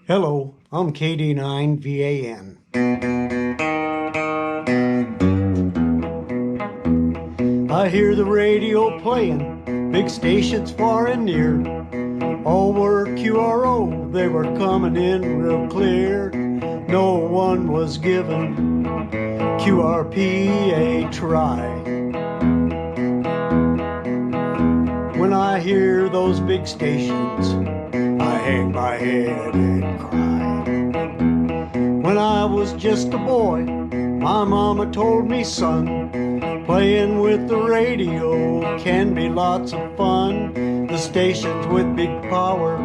Hello, I'm KD9VAN. I hear the radio playing, big stations far and near. All were QRO, they were coming in real clear. No one was giving QRP a try. When I hear those big stations, I hang my head and cry. When I was just a boy, my mama told me, son, playing with the radio can be lots of fun. The stations with big power,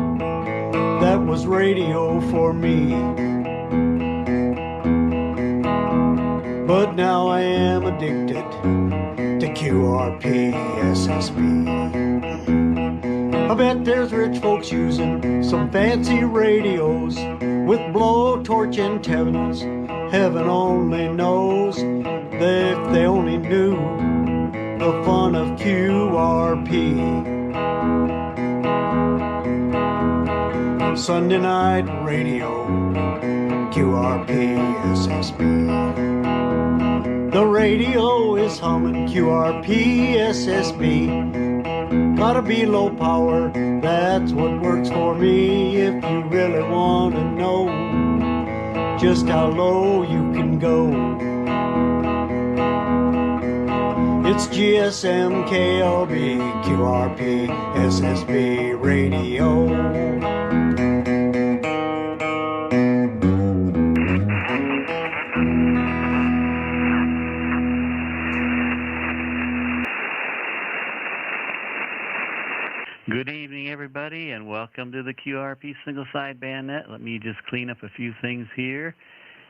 that was radio for me. But now I am addicted to QRP SSB. I bet there's rich folks using some fancy radios with blowtorch antennas. Heaven only knows if they only knew the fun of QRP. Sunday night radio, QRP SSB. The radio is humming QRP SSB. Gotta be low power, that's what works for me. If you really want to know just how low you can go, it's GSM KLB QRP SSB radio. Good evening, everybody, and welcome to the QRP Single Sideband Net. Let me just clean up a few things here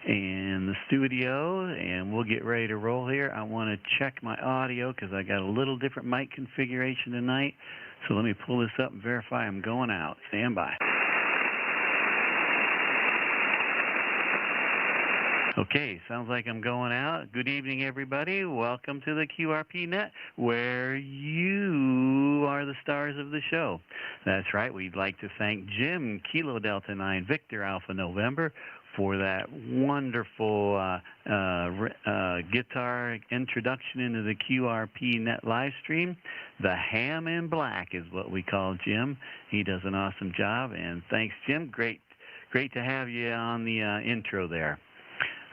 in the studio, and we'll get ready to roll here. I want to check my audio because I got a little different mic configuration tonight. So let me pull this up and verify I'm going out. Stand by. Okay, sounds like I'm going out. Good evening, everybody. Welcome to the QRP Net, where you are the stars of the show. That's right. We'd like to thank Jim, Kilo Delta 9, Victor Alpha November, for that wonderful guitar introduction into the QRP Net Livestream. The Ham in Black is what we call Jim. He does an awesome job, and thanks, Jim. Great to have you on the intro there.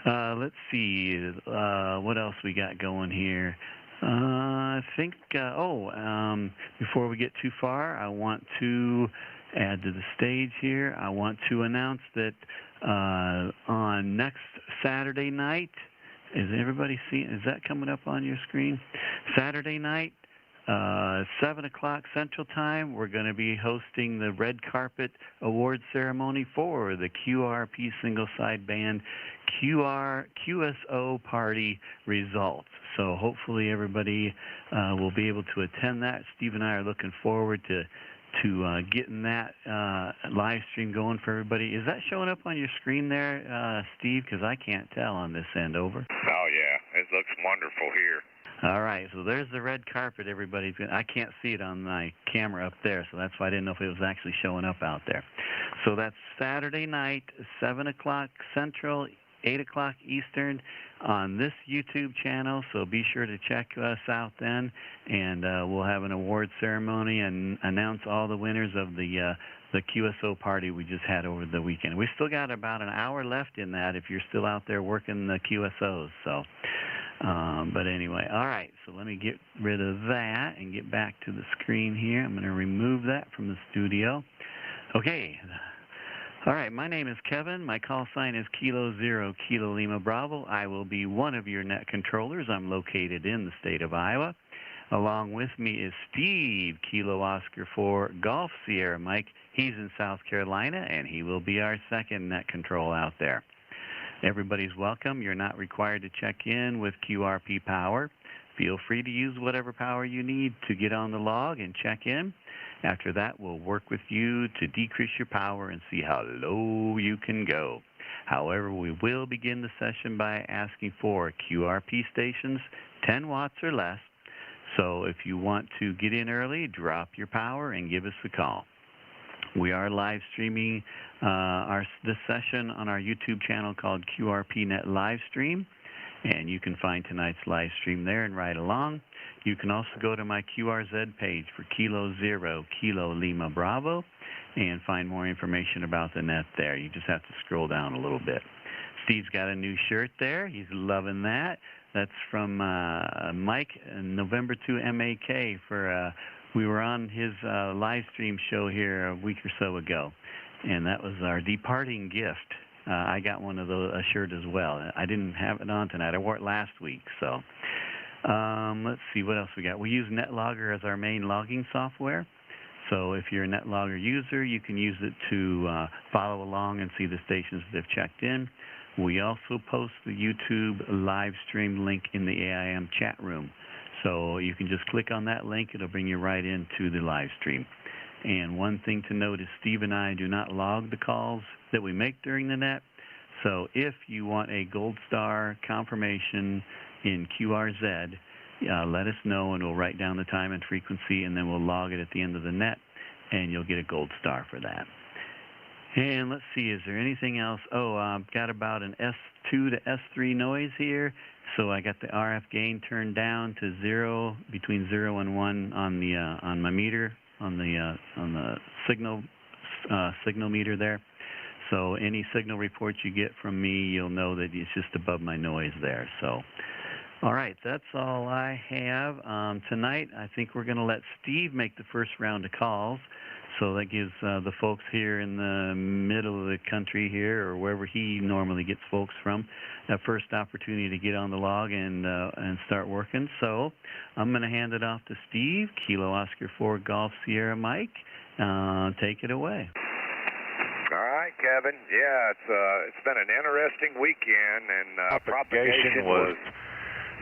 Let's see, what else we got going here? I think, before we get too far, I want to add to the stage here. I want to announce that on next Saturday night, is everybody seeing, is that coming up on your screen? Saturday night, 7 o'clock Central Time, we're going to be hosting the Red Carpet Award Ceremony for the QRP Single Sideband QSO Party results. So hopefully everybody will be able to attend that. Steve and I are looking forward to getting that live stream going for everybody. Is that showing up on your screen there, Steve? Because I can't tell on this end. Over. Oh, yeah. It looks wonderful here. All right, so there's the red carpet. I can't see it on my camera up there, so that's why I didn't know if it was actually showing up out there. So that's Saturday night, 7 o'clock Central, 8 o'clock Eastern on this YouTube channel, so be sure to check us out then, and we'll have an award ceremony and announce all the winners of the QSO party we just had over the weekend. We still got about an hour left in that if you're still out there working the QSOs, so... but anyway, all right, so let me get rid of that and get back to the screen here. I'm going to remove that from the studio. Okay. All right, my name is Kevin. My call sign is Kilo Zero Kilo Lima Bravo. I will be one of your net controllers. I'm located in the state of Iowa. Along with me is Steve, Kilo Oscar 4 Golf Sierra Mike. He's in South Carolina, and he will be our second net control out there. Everybody's welcome. You're not required to check in with QRP power. Feel free to use whatever power you need to get on the log and check in. After that, we'll work with you to decrease your power and see how low you can go. However, we will begin the session by asking for QRP stations 10 watts or less. So if you want to get in early, drop your power and give us a call. We are live streaming this session on our YouTube channel called QRP Net Livestream, and you can find tonight's live stream there and ride along. You can also go to my QRZ page for Kilo Zero, Kilo Lima Bravo, and find more information about the net there. You just have to scroll down a little bit. Steve's got a new shirt there. He's loving that. That's from Mike, November 2 MAK. We were on his live stream show here a week or so ago, and that was our departing gift. I got one of those, a shirt as well. I didn't have it on tonight. I wore it last week. So let's see what else we got. We use NetLogger as our main logging software. So if you're a NetLogger user, you can use it to follow along and see the stations that they've checked in. We also post the YouTube live stream link in the AIM chat room. So you can just click on that link. It'll bring you right into the live stream. And one thing to note is Steve and I do not log the calls that we make during the net. So if you want a gold star confirmation in QRZ, let us know, and we'll write down the time and frequency, and then we'll log it at the end of the net, and you'll get a gold star for that. And let's see, is there anything else? Oh, I've got about an S2 to S3 noise here. So I got the RF gain turned down to 0, between 0 and 1 on the on my meter, on the signal meter there. So any signal reports you get from me, you'll know that it's just above my noise there. So, all right, that's all I have. Tonight, I think we're going to let Steve make the first round of calls. So that gives the folks here in the middle of the country here, or wherever he normally gets folks from, a first opportunity to get on the log and start working. So I'm going to hand it off to Steve, Kilo Oscar 4 Golf Sierra Mike. Take it away. All right, Kevin. Yeah, it's been an interesting weekend, and propagation was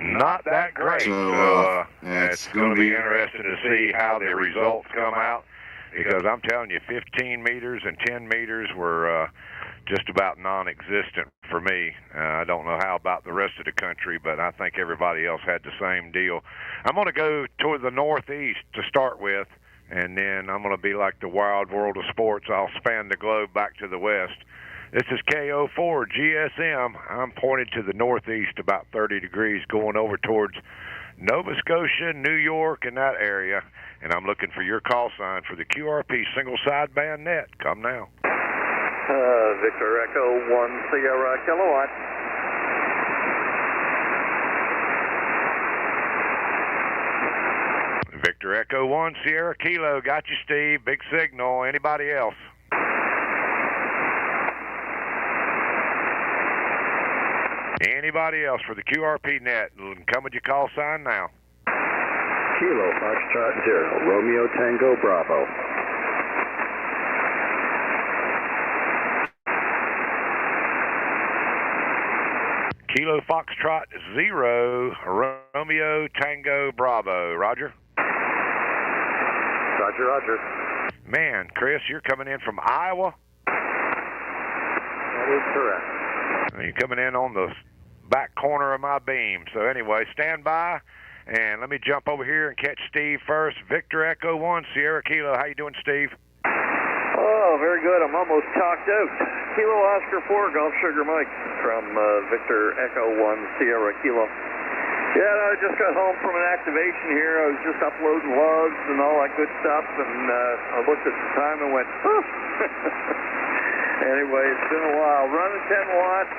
not that great. So it's going to be interesting to see how the results come out. Because I'm telling you, 15 meters and 10 meters were just about non-existent for me. I don't know how about the rest of the country, but I think everybody else had the same deal. I'm going to go toward the northeast to start with, and then I'm going to be like the wild world of sports. I'll span the globe back to the west. This is KO4 GSM. I'm pointed to the northeast about 30 degrees going over towards Nova Scotia, New York, and that area. And I'm looking for your call sign for the QRP single sideband net. Come now. Victor Echo 1 Sierra Kilowatt. Victor Echo 1 Sierra Kilo. Got you, Steve. Big signal. Anybody else? Anybody else for the QRP net? Come with your call sign now. Kilo Foxtrot 0, Romeo Tango Bravo. Kilo Foxtrot 0, Romeo Tango Bravo. Roger? Roger, roger. Man, Chris, you're coming in from Iowa? That is correct. You're coming in on the back corner of my beam. So anyway, stand by. And let me jump over here and catch Steve first. Victor Echo 1, Sierra Kilo. How you doing, Steve? Oh, very good. I'm almost talked out. Kilo Oscar 4, Golf Sugar Mike from Victor Echo 1, Sierra Kilo. Yeah, I just got home from an activation here. I was just uploading logs and all that good stuff, and I looked at the time and went, oh. Anyway, it's been a while. Running 10 watts,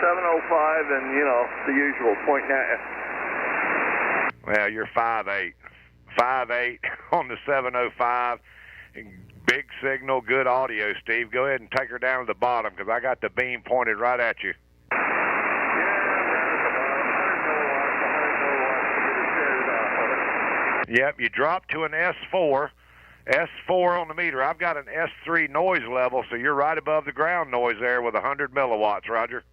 705, and, you know, the usual, pointing at you. Well, you're 5'8". 5'8" on the 705. Big signal, good audio, Steve. Go ahead and take her down to the bottom because I got the beam pointed right at you. Yep, you dropped to an S4. S4 on the meter. I've got an S3 noise level, so you're right above the ground noise there with 100 milliwatts, Roger.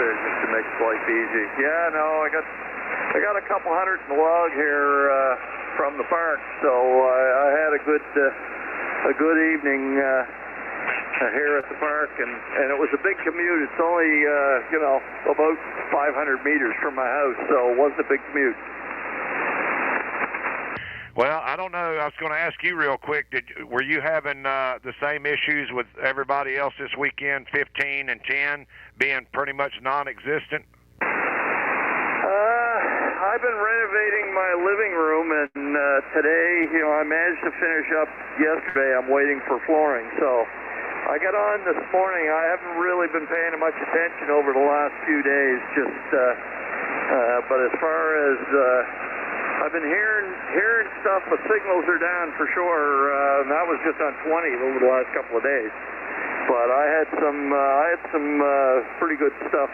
Just to make life easy. Yeah, no, I got a couple hundred in the log here from the park, so I had a good evening here at the park, and it was a big commute. It's only you know, about 500 meters from my house, so it wasn't a big commute. Well, I don't know. I was going to ask you real quick. Were you having the same issues with everybody else this weekend, 15 and 10 being pretty much non-existent? I've been renovating my living room, and today, I managed to finish up yesterday. I'm waiting for flooring, so I got on this morning. I haven't really been paying much attention over the last few days, but as far as I've been hearing stuff, the signals are down for sure. And that was just on 20 over the last couple of days. But I had some pretty good stuff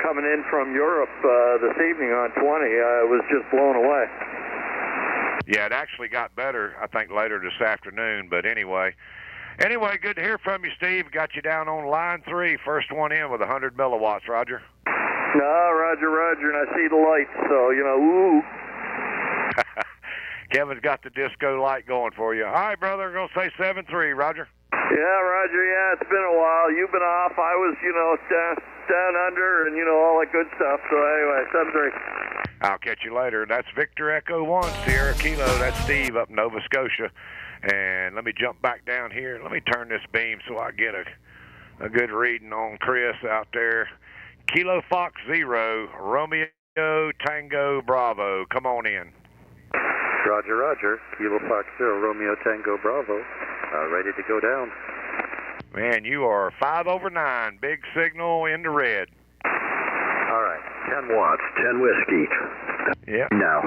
coming in from Europe this evening on 20. I was just blown away. Yeah, it actually got better, I think, later this afternoon. But anyway, good to hear from you, Steve. Got you down on line 3, first one in with 100 milliwatts, Roger. No, Roger, and I see the lights, so, ooh. Kevin's got the disco light going for you. All right, brother, I'm going to say 7-3, Roger. Yeah, Roger, it's been a while. You've been off. I was, down under and, all that good stuff. So anyway, 7-3. I'll catch you later. That's Victor Echo 1, Sierra Kilo. That's Steve up in Nova Scotia. And let me jump back down here. Let me turn this beam so I get a good reading on Chris out there. Kilo Fox 0, Romeo Tango Bravo. Come on in. Roger. Kilo Fox 0, Romeo Tango Bravo. Ready to go down. Man, you are 5 over 9. Big signal in the red. All right. 10 watts, 10 whiskey. Yeah. Now.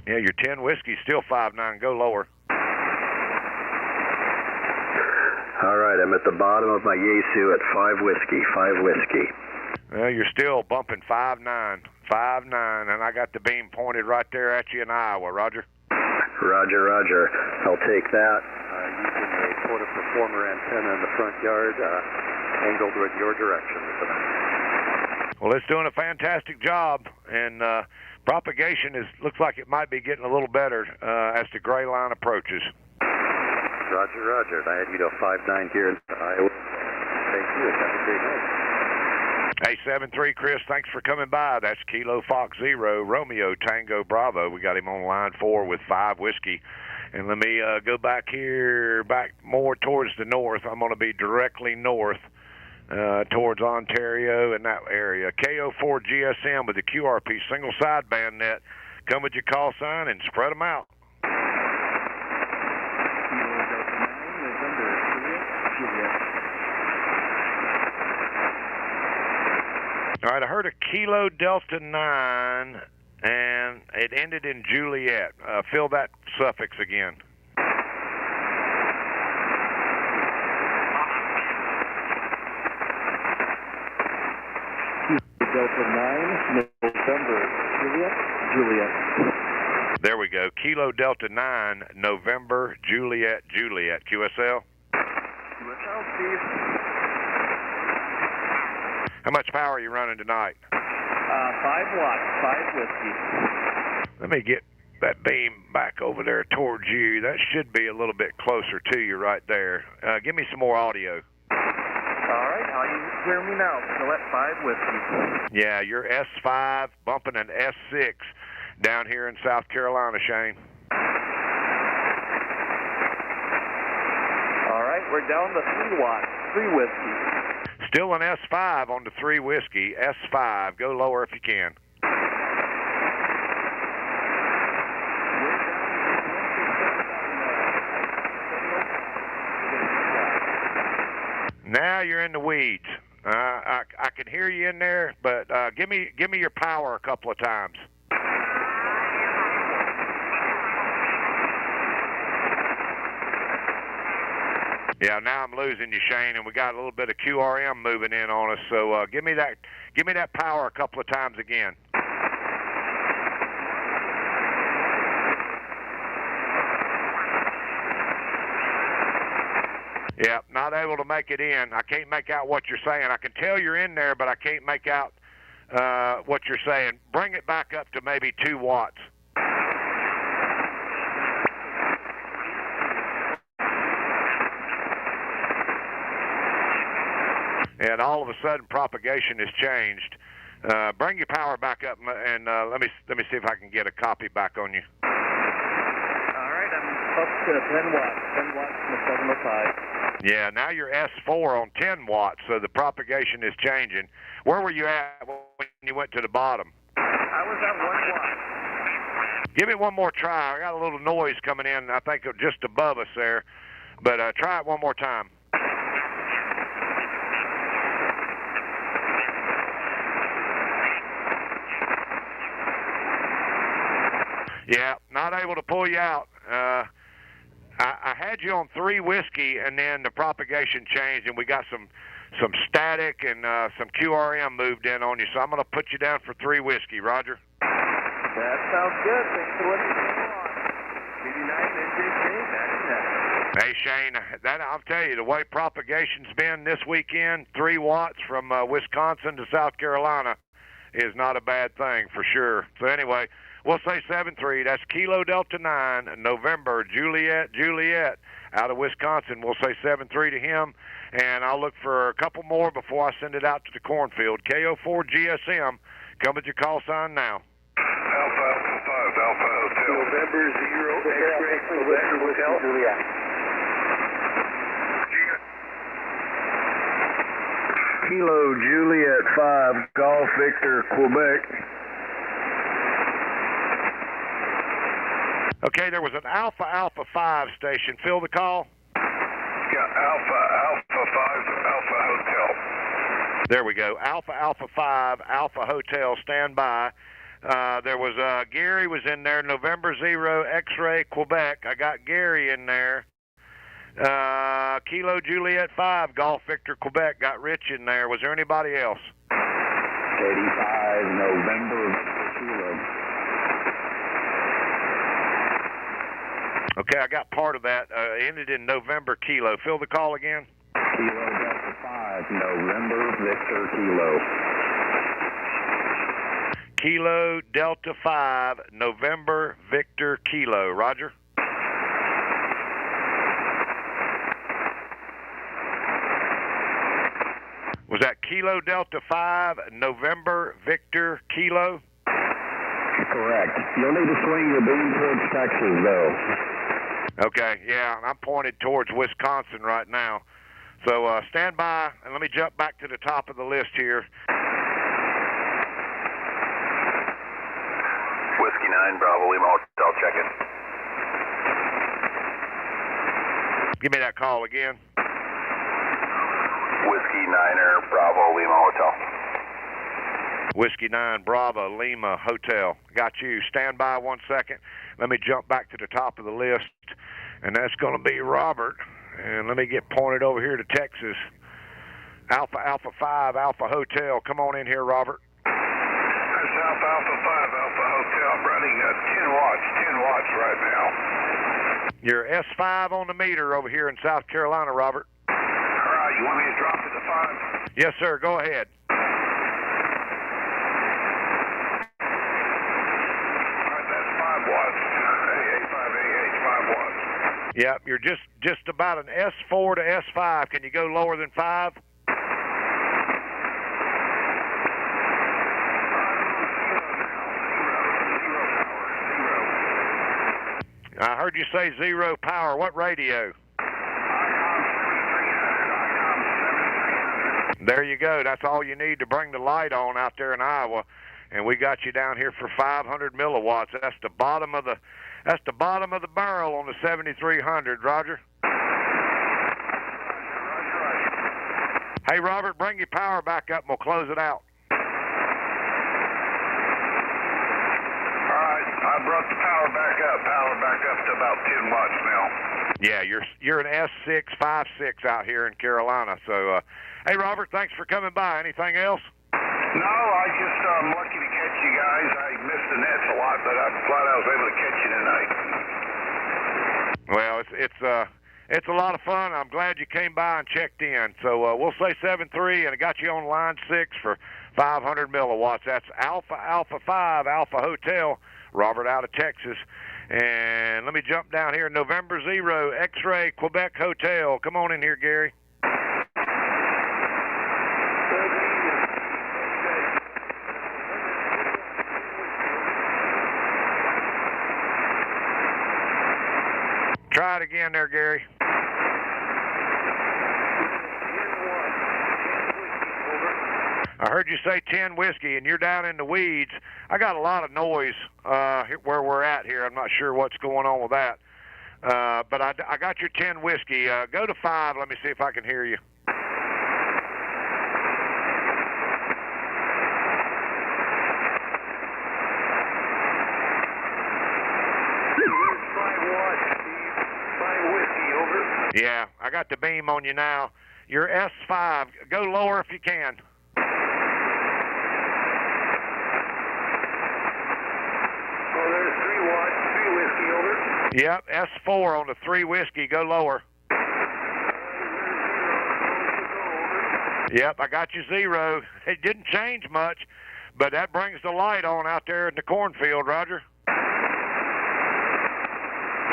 Yeah, your 10 whiskey still 5.9. Go lower. All right, I'm at the bottom of my Yaesu at 5 whiskey. Well, you're still bumping 5.9, 5.9, and I got the beam pointed right there at you in Iowa, Roger. Roger. I'll take that. Using a quarter performer antenna in the front yard, angled with your direction tonight. Well, it's doing a fantastic job, and propagation looks like it might be getting a little better as the gray line approaches. Roger. I had you to 5.9 here in Iowa. Thank you. Have a great night. Hey, 7-3, Chris, thanks for coming by. That's Kilo Fox 0, Romeo Tango Bravo. We got him on line 4 with 5 whiskey. And let me go back more towards the north. I'm going to be directly north towards Ontario and that area. KO4 GSM with the QRP single sideband net. Come with your call sign and spread them out. All right, I heard a Kilo Delta 9, and it ended in Juliet. Fill that suffix again. Delta 9, November, Juliet. There we go. Kilo Delta 9, November, Juliet. QSL? QSL, Steve. How much power are you running tonight? 5 watts, 5 whiskey. Let me get that beam back over there towards you. That should be a little bit closer to you right there. Give me some more audio. All right, how you hear me now? Still at 5 whiskey. Yeah, you're S5 bumping an S6 down here in South Carolina, Shane. All right, we're down to 3 watts, 3 whiskey. Still an S5 on the 3 whiskey. S5. Go lower if you can. Now you're in the weeds. I can hear you in there, but give me your power a couple of times. Yeah, now I'm losing you, Shane, and we got a little bit of QRM moving in on us. So give me that power a couple of times again. Yeah, not able to make it in. I can't make out what you're saying. I can tell you're in there, but I can't make out what you're saying. Bring it back up to maybe 2 watts. And all of a sudden, propagation has changed. Bring your power back up, and let me see if I can get a copy back on you. up to 10 watts. 10 watts from the 705. Yeah, now you're S4 on 10 watts, so the propagation is changing. Where were you at when you went to the bottom? I was at 1 watt. Give it one more try. I got a little noise coming in, I think, just above us there. But try it one more time. Yeah, not able to pull you out. I had you on 3 whiskey, and then the propagation changed, and we got some static and some QRM moved in on you. So I'm going to put you down for 3 whiskey, Roger. That sounds good. Thanks for letting me come on. 89 NJ Shane, that's Hey, Shane, I'll tell you, the way propagation's been this weekend, 3 watts from Wisconsin to South Carolina is not a bad thing for sure. So anyway, we'll say 7-3. That's Kilo Delta 9, November, Juliet, out of Wisconsin. We'll say 7-3 to him, and I'll look for a couple more before I send it out to the cornfield. KO4 GSM, come with your call sign now. Alpha, Alpha 5, Alpha Hotel. November 0, X-ray, November Hotel. Juliet. Kilo Juliet 5, Golf Victor, Quebec. Okay, there was an Alpha Alpha 5 station. Fill the call. Yeah, Alpha Alpha 5, Alpha Hotel. There we go. Alpha Alpha 5, Alpha Hotel, stand by. There was Gary was in there, November 0, X-ray, Quebec. I got Gary in there. Kilo Juliet 5, Golf Victor, Quebec. Got Rich in there. Was there anybody else? 85, November, Kilo. Okay, I got part of that. Ended in November, Kilo. Fill the call again. Kilo Delta 5, November, Victor, Kilo. Kilo Delta 5, November, Victor, Kilo. Roger. Was that Kilo Delta 5, November, Victor, Kilo? Correct. You'll need to swing your beam towards Texas, though. Okay, yeah, I'm pointed towards Wisconsin right now. So stand by, and let me jump back to the top of the list here. Whiskey 9, Bravo, Lima Hotel, check in. Give me that call again. Whiskey 9er, Bravo, Lima Hotel. Whiskey 9, Bravo, Lima, Hotel. Got you. Stand by 1 second. Let me jump back to the top of the list, and that's going to be Robert. And let me get pointed over here to Texas. Alpha Alpha 5, Alpha Hotel. Come on in here, Robert. That's Alpha Alpha 5, Alpha Hotel. I'm running 10 watts right now. You're S5 on the meter over here in South Carolina, Robert. All right, you want me to drop it to 5? Yes, sir. Go ahead. Yep, you're just about an S4 to S5. Can you go lower than 5? I heard you say 0 power. What radio? There you go. That's all you need to bring the light on out there in Iowa, and we got you down here for 500 milliwatts. That's the bottom of the barrel on the 7300. Roger. Hey, Robert, bring your power back up and we'll close it out. All right, I brought the power back up to about 10 watts now. Yeah, you're an S6, 5.6 out here in Carolina. So, hey, Robert, thanks for coming by. Anything else? No, I just I'm lucky to catch you guys. I missed the nets a lot, but I'm glad I was able to catch you tonight. Well, it's a lot of fun. I'm glad you came by and checked in. So we'll say 7-3, and I got you on line 6 for 500 milliwatts. That's Alpha Alpha 5, Alpha Hotel, Robert out of Texas. And let me jump down here. November 0, X-ray, Quebec Hotel. Come on in here, Gary. that again there, Gary. I heard you say 10 whiskey, and you're down in the weeds. I got a lot of noise where we're at here. I'm not sure what's going on with that. But I got your 10 whiskey. Go to 5. Let me see if I can hear you. Yeah, I got the beam on you now. You're S5. Go lower if you can. Oh, there's 3 watts, 3 whiskey, over. Yep, S4 on the 3 whiskey. Go lower. Yep, I got you 0. It didn't change much, but that brings the light on out there in the cornfield, Roger.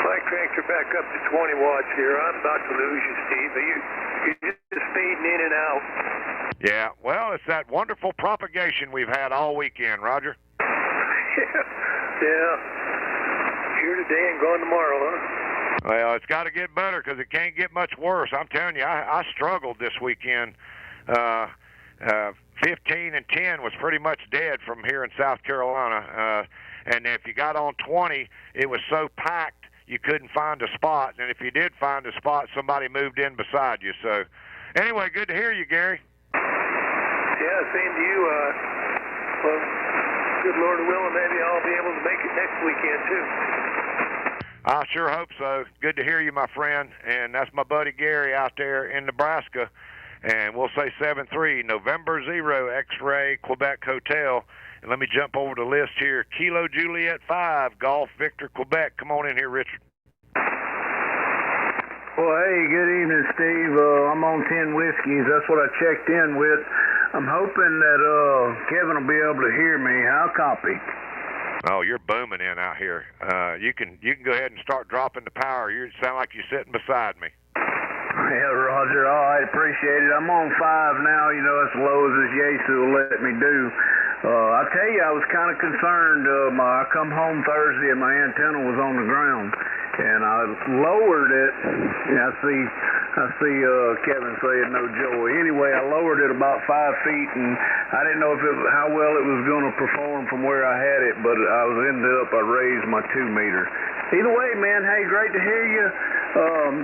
I cranked her back up to 20 watts here. I'm about to lose you, Steve. You're just fading in and out. Yeah, well, it's that wonderful propagation we've had all weekend, Roger. Yeah. Here today and gone tomorrow, huh? Well, it's got to get better because it can't get much worse. I'm telling you, I struggled this weekend. 15 and 10 was pretty much dead from here in South Carolina. And if you got on 20, it was so packed you couldn't find a spot. And if you did find a spot, somebody moved in beside you. So anyway, good to hear you, Gary. Yeah, same to you. Well, good Lord willing, maybe I'll be able to make it next weekend, too. I sure hope so. Good to hear you, my friend. And that's my buddy Gary out there in Nebraska. And we'll say 7-3, November 0, X-Ray, Quebec Hotel. And let me jump over the list here. Kilo Juliet 5, Golf Victor, Quebec. Come on in here, Richard. Well, hey, good evening, Steve. I'm on 10 whiskeys. That's what I checked in with. I'm hoping that Kevin will be able to hear me. How copy? Oh, you're booming in out here. You can go ahead and start dropping the power. You sound like you're sitting beside me. Yeah, Roger. All right, appreciate it. I'm on 5 now. You know, as low as this Yasu will let me do. I tell you, I was kind of concerned. I come home Thursday and my antenna was on the ground, and I lowered it. Yeah, I see Kevin saying no joy. Anyway, I lowered it about 5 feet, and I didn't know how well it was going to perform from where I had it, but I raised my 2 meter. Either way, man, hey, great to hear you.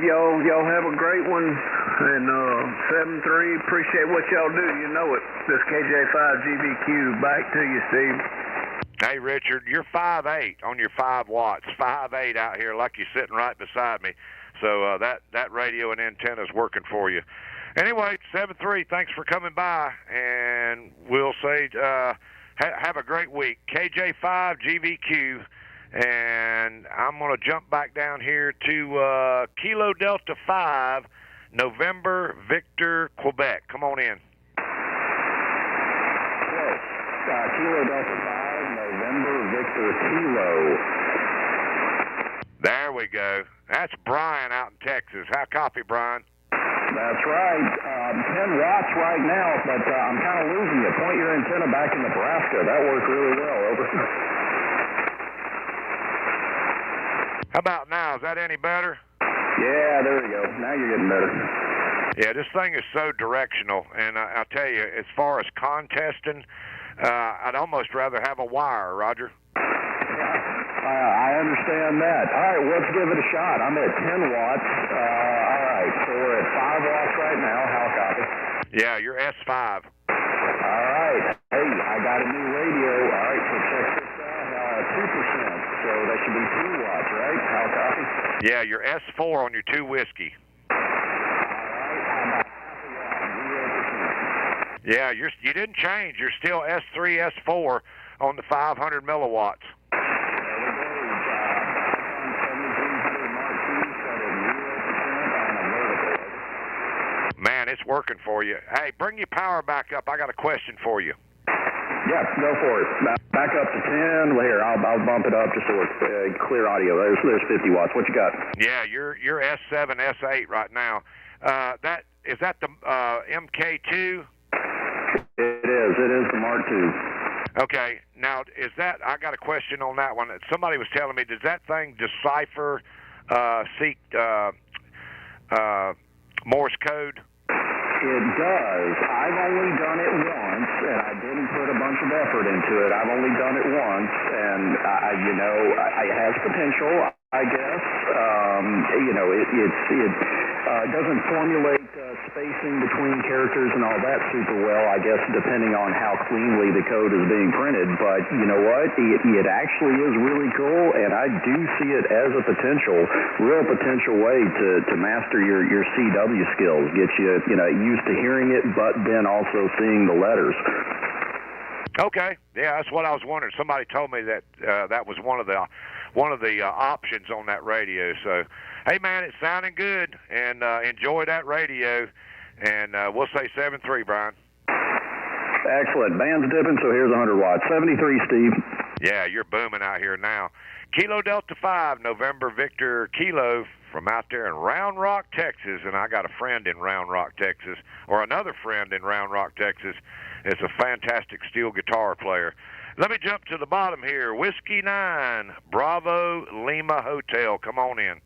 Y'all have a great one, and 7-3, appreciate what y'all do. You know it. This KJ5GVQ. Back to you, Steve. Hey, Richard, you're 5'8" on your 5 watts. 5'8" out here like you're sitting right beside me. So that radio and antenna's working for you. Anyway, 7-3, thanks for coming by, and we'll say have a great week. KJ5GVQ. And I'm going to jump back down here to Kilo Delta 5, November Victor, Quebec. Come on in. Hello. Kilo Delta 5, November Victor, Kilo. There we go. That's Brian out in Texas. How copy, Brian? That's right. 10 watts right now, but I'm kind of losing you. Point your antenna back in Nebraska. That worked really well. Over. How about now? Is that any better? Yeah, there we go. Now you're getting better. Yeah, this thing is so directional, and I'll tell you, as far as contesting, I'd almost rather have a wire, Roger. I understand that. All right, let's give it a shot. I'm at 10 watts. All right, so we're at 5 watts right now. How copy? Yeah, you're S5. All right. Hey, I got a new radio. All right, so check this out. 2%. So that should be 2 watts, right? How copy? Yeah, you're S4 on your 2 whiskey. All right, I'm at 0%. Yeah, you didn't change. You're still S3, S4 on the 500 milliwatts. Man, it's working for you. Hey, bring your power back up. I got a question for you. Yeah, go for it. Back up to 10. Well, here, I'll bump it up just so it's clear audio. There's 50 watts. What you got? Yeah, you're S7, S8 right now. Is that the MK2? It is the Mark II. Okay, now I got a question on that one. Somebody was telling me, does that thing decipher seek Morse code? It does. I've only done it once, and I didn't put a bunch of effort into it. I've only done it once, and it has potential, I guess. It doesn't formulate spacing between characters and all that super well, I guess, depending on how cleanly the code is being printed. But you know what? It actually is really cool, and I do see it as a real potential way to master your CW skills, get you used to hearing it, but then also seeing the letters. Okay, yeah, that's what I was wondering. Somebody told me that that was one of the options on that radio. So, hey man, it's sounding good, and enjoy that radio. And we'll say 7-3, Brian. Excellent. Band's dipping, so here's 100 watts. 73, Steve. Yeah, you're booming out here now. Kilo Delta 5, November Victor Kilo from out there in Round Rock, Texas. And I got a friend in Round Rock, Texas, or another friend in Round Rock, Texas. It's a fantastic steel guitar player. Let me jump to the bottom here. Whiskey 9, Bravo Lima Hotel. Come on in.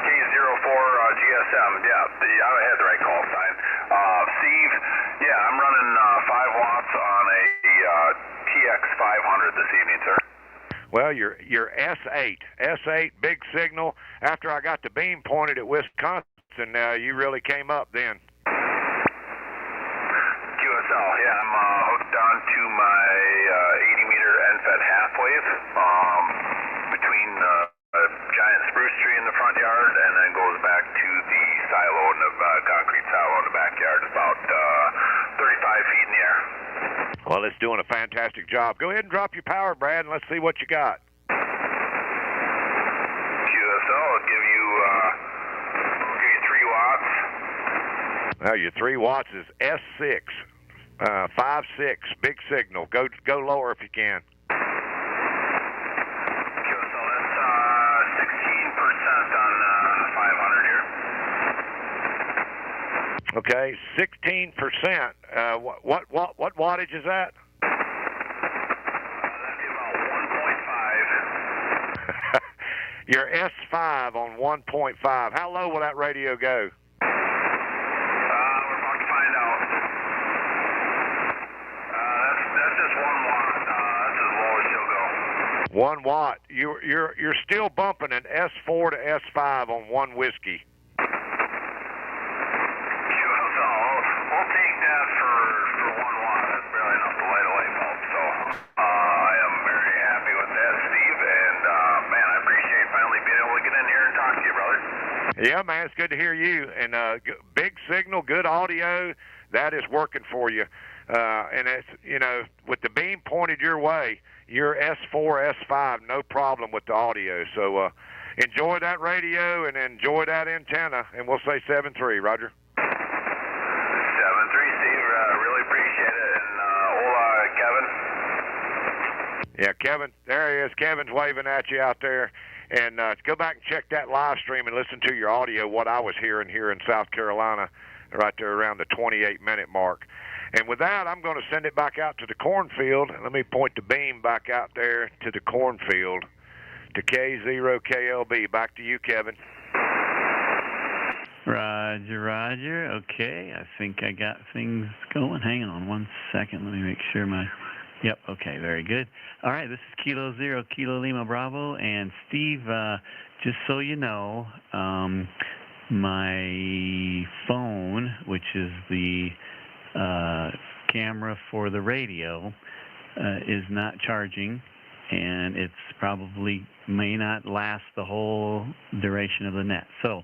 K04 GSM, yeah, I had the right call sign. Steve, yeah, I'm running 5 watts on a TX500 this evening, sir. Well, you're S8, big signal. After I got the beam pointed at Wisconsin, you really came up then. QSL, yeah, I'm hooked on to my 80-meter NFET half wave between a giant spruce tree in the front yard, and then goes back to the silo in the concrete silo in the backyard, about 35 feet in the air. Well, it's doing a fantastic job. Go ahead and drop your power, Brad, and let's see what you got. QSL will give you 3 watts. Well, your 3 watts is S6, 5.6, big signal. Go lower if you can. QSL, that's 16% on 500 here. Okay, 16%. What wattage is that? That'd be about 1.5. Your S5 on 1.5. How low will that radio go? We're about to find out. That's just 1 watt. That's as low as she'll go. 1 watt. You're still bumping an S4 to S5 on 1 whiskey. We'll take that for 1 watt. That's barely enough to light a light bulb. So I am very happy with that, Steve. And man, I appreciate finally being able to get in here and talk to you, brother. Yeah, man, it's good to hear you. And big signal, good audio. That is working for you. And it's with the beam pointed your way, you're S4, S5, no problem with the audio. So enjoy that radio and enjoy that antenna. And we'll say 7-3, Roger. 7-3, Steve. Really appreciate it. And hola, Kevin. Yeah, Kevin. There he is. Kevin's waving at you out there. And go back and check that live stream and listen to your audio, what I was hearing here in South Carolina, right there around the 28-minute mark. And with that, I'm going to send it back out to the cornfield. Let me point the beam back out there to the cornfield, to K0KLB. Back to you, Kevin. Roger. Okay, I think I got things going. Hang on 1 second. Let me make sure Yep, okay, very good. All right, this is Kilo 0, Kilo Lima Bravo. And Steve, just so you know, my phone, which is the camera for the radio, is not charging, and it's probably may not last the whole duration of the net. So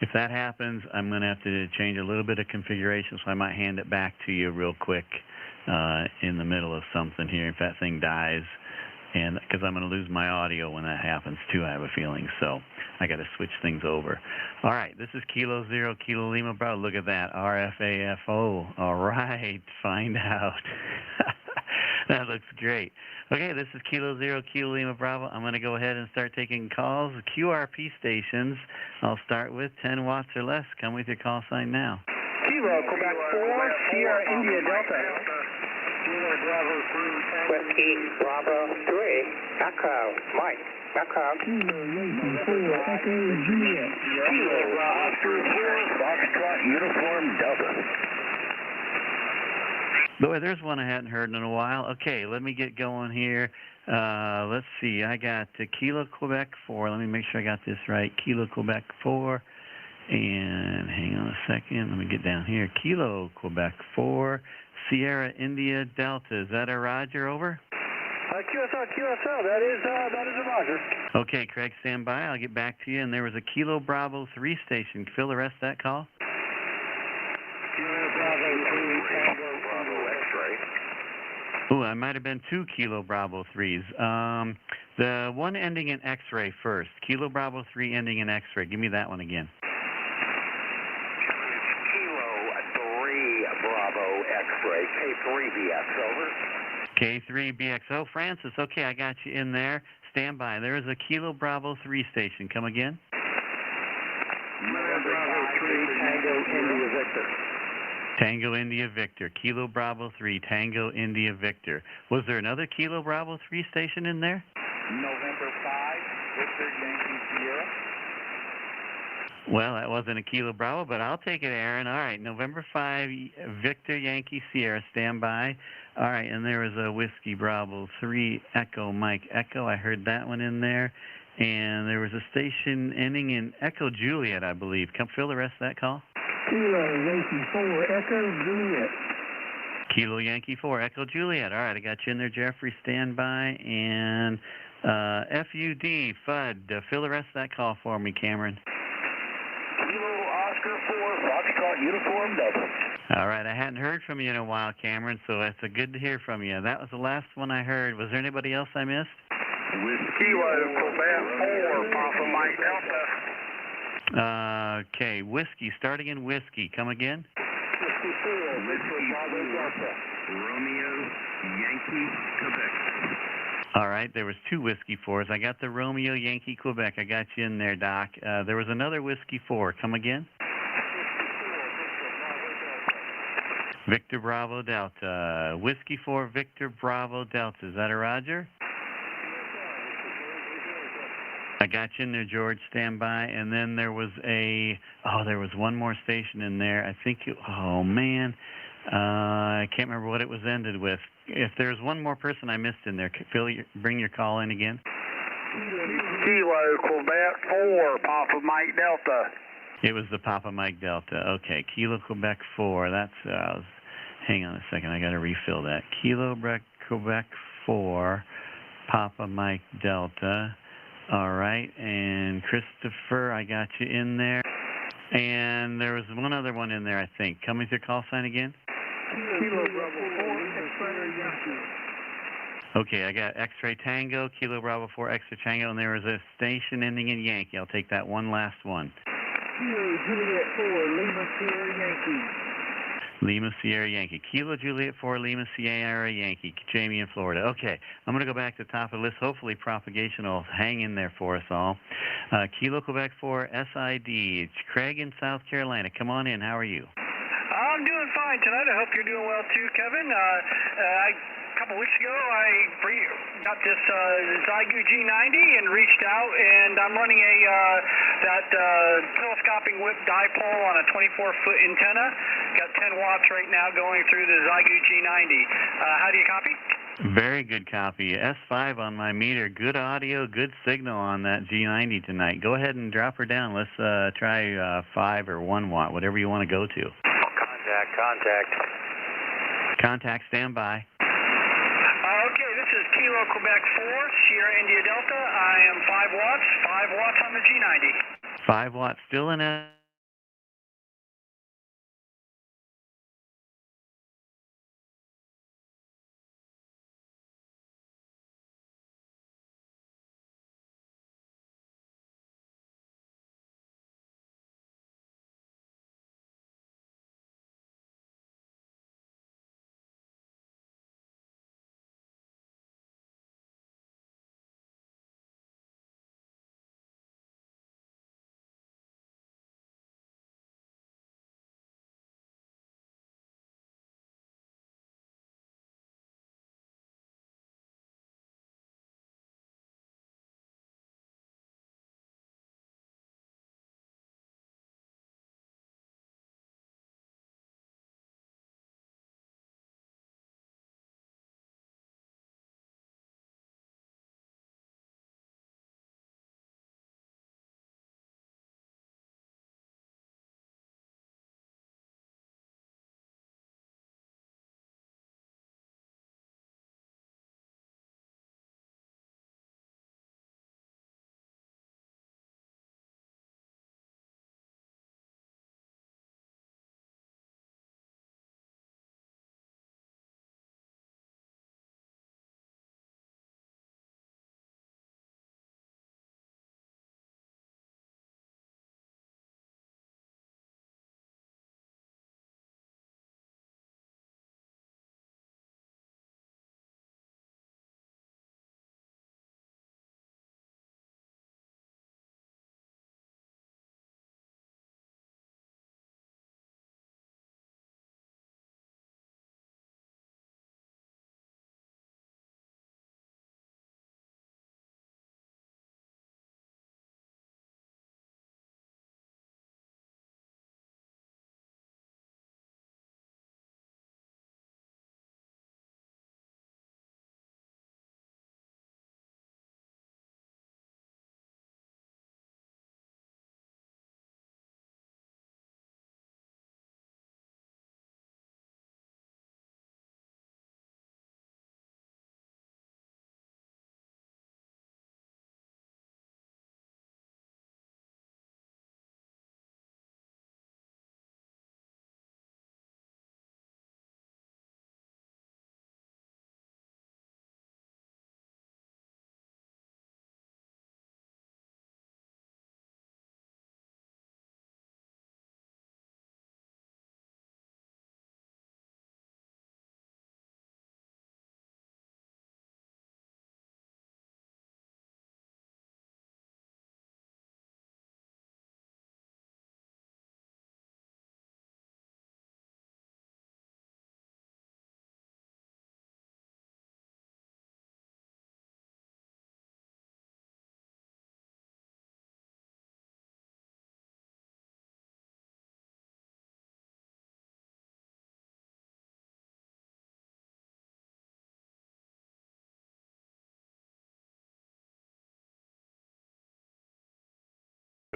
if that happens, I'm going to have to change a little bit of configuration, so I might hand it back to you real quick in the middle of something here if that thing dies, and because I'm going to lose my audio when that happens too, I have a feeling. So I got to switch things over. All right, this is Kilo 0, Kilo Lima Bravo. Look at that, RFAFO. All right, find out. That looks great. Okay, this is Kilo 0, Kilo Lima Bravo. I'm going to go ahead and start taking calls. QRP stations, I'll start with 10 watts or less. Come with your call sign now. Kilo Kilo, Quebec 4, Sierra India Delta. Whiskey Bravo 3, Echo, Mike, Echo. Kilo Bravo 4, Foxtrot Uniform Delta. Boy, there's one I hadn't heard in a while. Okay, let me get going here. Let's see. I got Kilo Quebec 4. Let me make sure I got this right. Kilo Quebec 4. And hang on a second. Let me get down here. Kilo Quebec 4, Sierra India Delta. Is that a Roger? Over? QSL, that is a Roger. Okay, Craig, stand by. I'll get back to you. And there was a Kilo Bravo 3 station. Fill the rest of that call. Kilo Bravo 3, Tango Bravo X-ray. Oh, I might have been 2 Kilo Bravo 3s. The one ending in X-ray first. Kilo Bravo 3 ending in X-ray. Give me that one again. Bravo X-ray, K3BX, over. K3BX. Oh, Francis, okay, I got you in there. Stand by. There is a Kilo Bravo 3 station. Come again? Kilo Bravo 3, Tango India Victor. Tango India Victor. Kilo Bravo 3, Tango India Victor. Was there another Kilo Bravo 3 station in there? November 5, Victor Yankee Sierra. Well, that wasn't a Kilo Bravo, but I'll take it, Aaron. All right, November 5, Victor Yankee Sierra, stand by. All right, and there was a Whiskey Bravo 3, Echo Mike Echo. I heard that one in there. And there was a station ending in Echo Juliet, I believe. Come fill the rest of that call. Kilo Yankee 4, Echo Juliet. Kilo Yankee 4, Echo Juliet. All right, I got you in there, Jeffrey. Stand by. And FUD, FUD, fill the rest of that call for me, Cameron. Kilo Oscar 4, Foxtrot Uniform Delta. All right, I hadn't heard from you in a while, Cameron, so it's good to hear from you. That was the last one I heard. Was there anybody else I missed? Kilo Quebec 4, Papa Mike Delta. Okay, Whiskey, starting in Whiskey. Come again? Whiskey 4, Victor Bravo Delta. Romeo Yankee Quebec. All right, there was 2 Whiskey 4s. I got the Romeo Yankee Quebec. I got you in there, Doc. There was another Whiskey 4. Come again? Victor Bravo Delta. Whiskey 4, Victor Bravo Delta. Is that a Roger? I got you in there, George. Stand by. And then there was there was one more station in there. I think I can't remember what it was ended with. If there's one more person I missed in there, bring your call in again. Kilo Quebec 4, Papa Mike Delta. It was the Papa Mike Delta. Okay, Kilo Quebec 4. That's, hang on a second. I got to refill that. Kilo Quebec 4, Papa Mike Delta. All right, and Christopher, I got you in there. And there was one other one in there, I think. Come with your call sign again. Kilo Bravo 4, X-ray Yankee. Okay, I got X-ray Tango, Kilo Bravo 4, X-ray Tango, and there was a station ending in Yankee. I'll take that one last one. Kilo Juliet 4, Lima Sierra Yankee. Lima Sierra Yankee. Kilo Juliet 4, Lima Sierra Yankee. Jamie in Florida. Okay, I'm going to go back to the top of the list. Hopefully propagation will hang in there for us all. Kilo Quebec 4, SID. It's Craig in South Carolina. Come on in. How are you? I'm doing fine tonight. I hope you're doing well too, Kevin. A couple weeks ago, I got this Zygu G90 and reached out, and I'm running that telescoping whip dipole on a 24-foot antenna. Got 10 watts right now going through the Zygu G90. How do you copy? Very good copy. S5 on my meter. Good audio, good signal on that G90 tonight. Go ahead and drop her down. Let's try 5 or 1 watt, whatever you want to go to. Contact, stand by. Okay, this is Kilo Quebec 4, Sierra India Delta. I am 5 watts on the G90. 5 watts, still in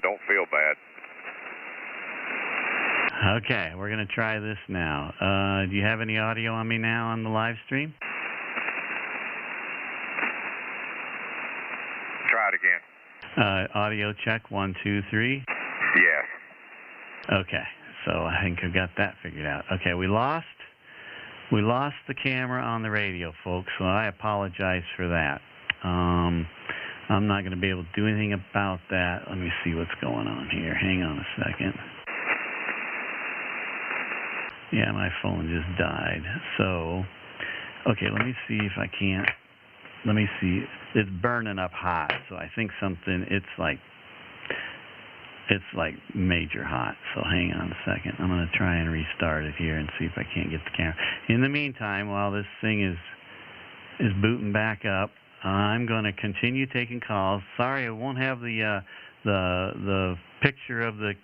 Don't feel bad. Okay, we're going to try this now. Do you have any audio on me now on the live stream? Try it again. Audio check, 1, 2, 3. Yes. Okay, so I think I've got that figured out. Okay, we lost the camera on the radio, folks, so I apologize for that. I'm not going to be able to do anything about that. Let me see what's going on here. Hang on a second. Yeah, my phone just died. So, okay, let me see if I can't. Let me see. It's burning up hot, so I think it's like major hot. So hang on a second. I'm going to try and restart it here and see if I can't get the camera. In the meantime, while this thing is booting back up, I'm going to continue taking calls. Sorry, I won't have the picture of the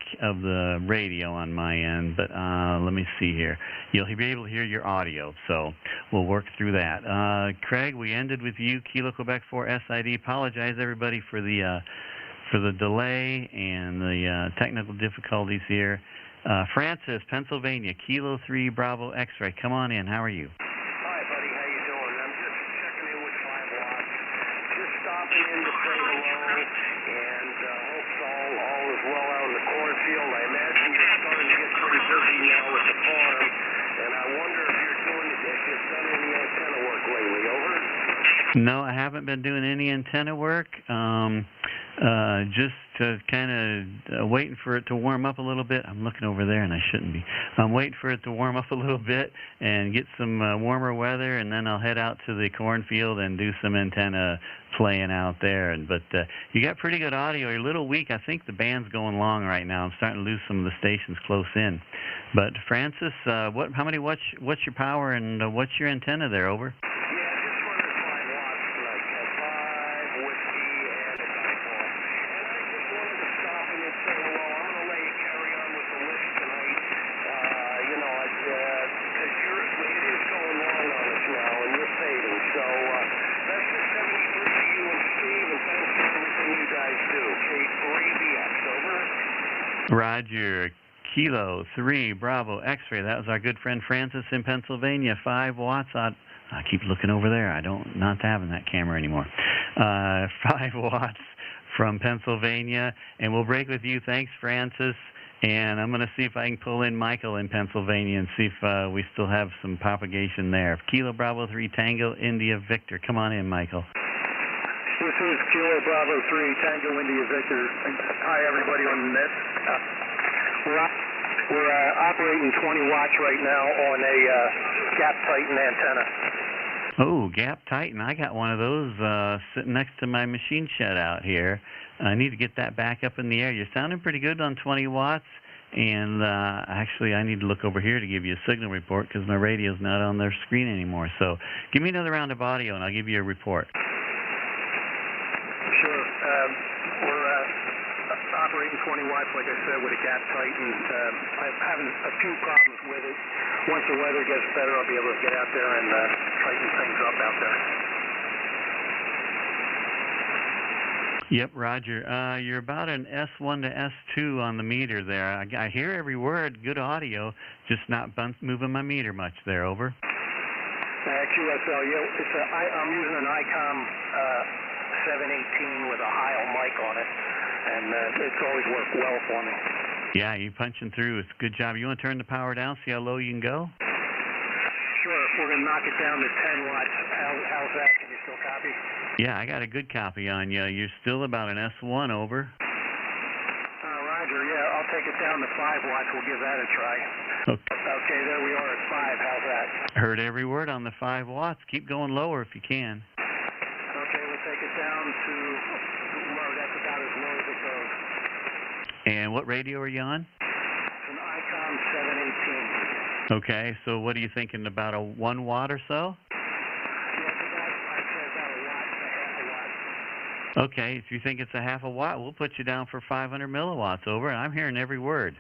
radio on my end, but let me see here. You'll be able to hear your audio, so we'll work through that. Craig, we ended with you, Kilo Quebec 4 SID. Apologize everybody for the delay and the technical difficulties here. Francis, Pennsylvania, Kilo 3 Bravo X-ray. Come on in. How are you? Hi, buddy. How you doing? I'm just checking in with 5 watts. Just stopping in to say hello, and hope all is well out in the cornfield. I imagine you're starting to get pretty busy now with the farm, and I wonder if you've done any antenna work lately. Over? No, I haven't been doing any antenna work. Just kind of waiting for it to warm up a little bit. I'm looking over there, and I shouldn't be. I'm waiting for it to warm up a little bit and get some warmer weather, and then I'll head out to the cornfield and do some antenna playing out there. But you got pretty good audio. You're a little weak. I think the band's going long right now. I'm starting to lose some of the stations close in. But Francis, what's your power and what's your antenna there? Over. Roger. Kilo 3 Bravo X-ray. That was our good friend Francis in Pennsylvania. 5 watts. I keep looking over there. Not having that camera anymore. 5 watts from Pennsylvania, and we'll break with you. Thanks, Francis. And I'm going to see if I can pull in Michael in Pennsylvania and see if we still have some propagation there. Kilo Bravo 3 Tango India Victor. Come on in, Michael. This is Kilo Bravo 3 Tango India Victor. Hi, everybody on the net. We're operating 20 watts right now on a Gap Titan antenna. Oh, Gap Titan. I got one of those sitting next to my machine shed out here. I need to get that back up in the air. You're sounding pretty good on 20 watts. And actually, I need to look over here to give you a signal report because my radio's not on their screen anymore. So give me another round of audio, and I'll give you a report. Sure. We're operating 20 watts, like I said, with a Gap Titan. I'm having a few problems with it. Once the weather gets better, I'll be able to get out there and tighten things up out there. Yep, Roger. You're about an S1 to S2 on the meter there. I hear every word, good audio, just not moving my meter much there. Over. QSL, I'm using an ICOM 718 with a Heil mic on it, and it's always worked well for me. Yeah, you're punching through. It's a good job. You want to turn the power down, see how low you can go? Sure. We're going to knock it down to 10 watts. How's that? Can you still copy? Yeah, I got a good copy on you. You're still about an S1 over. Roger. Yeah, I'll take it down to 5 watts. We'll give that a try. Okay, there we are at 5. How's that? Heard every word on the 5 watts. Keep going lower if you can. Okay, we'll take it down to low. That's about as low as it goes. And what radio are you on? It's an ICOM 718. Okay, so what are you thinking, about a 1 watt or so? Okay, if you think it's a half a watt, we'll put you down for 500 milliwatts over, and I'm hearing every word.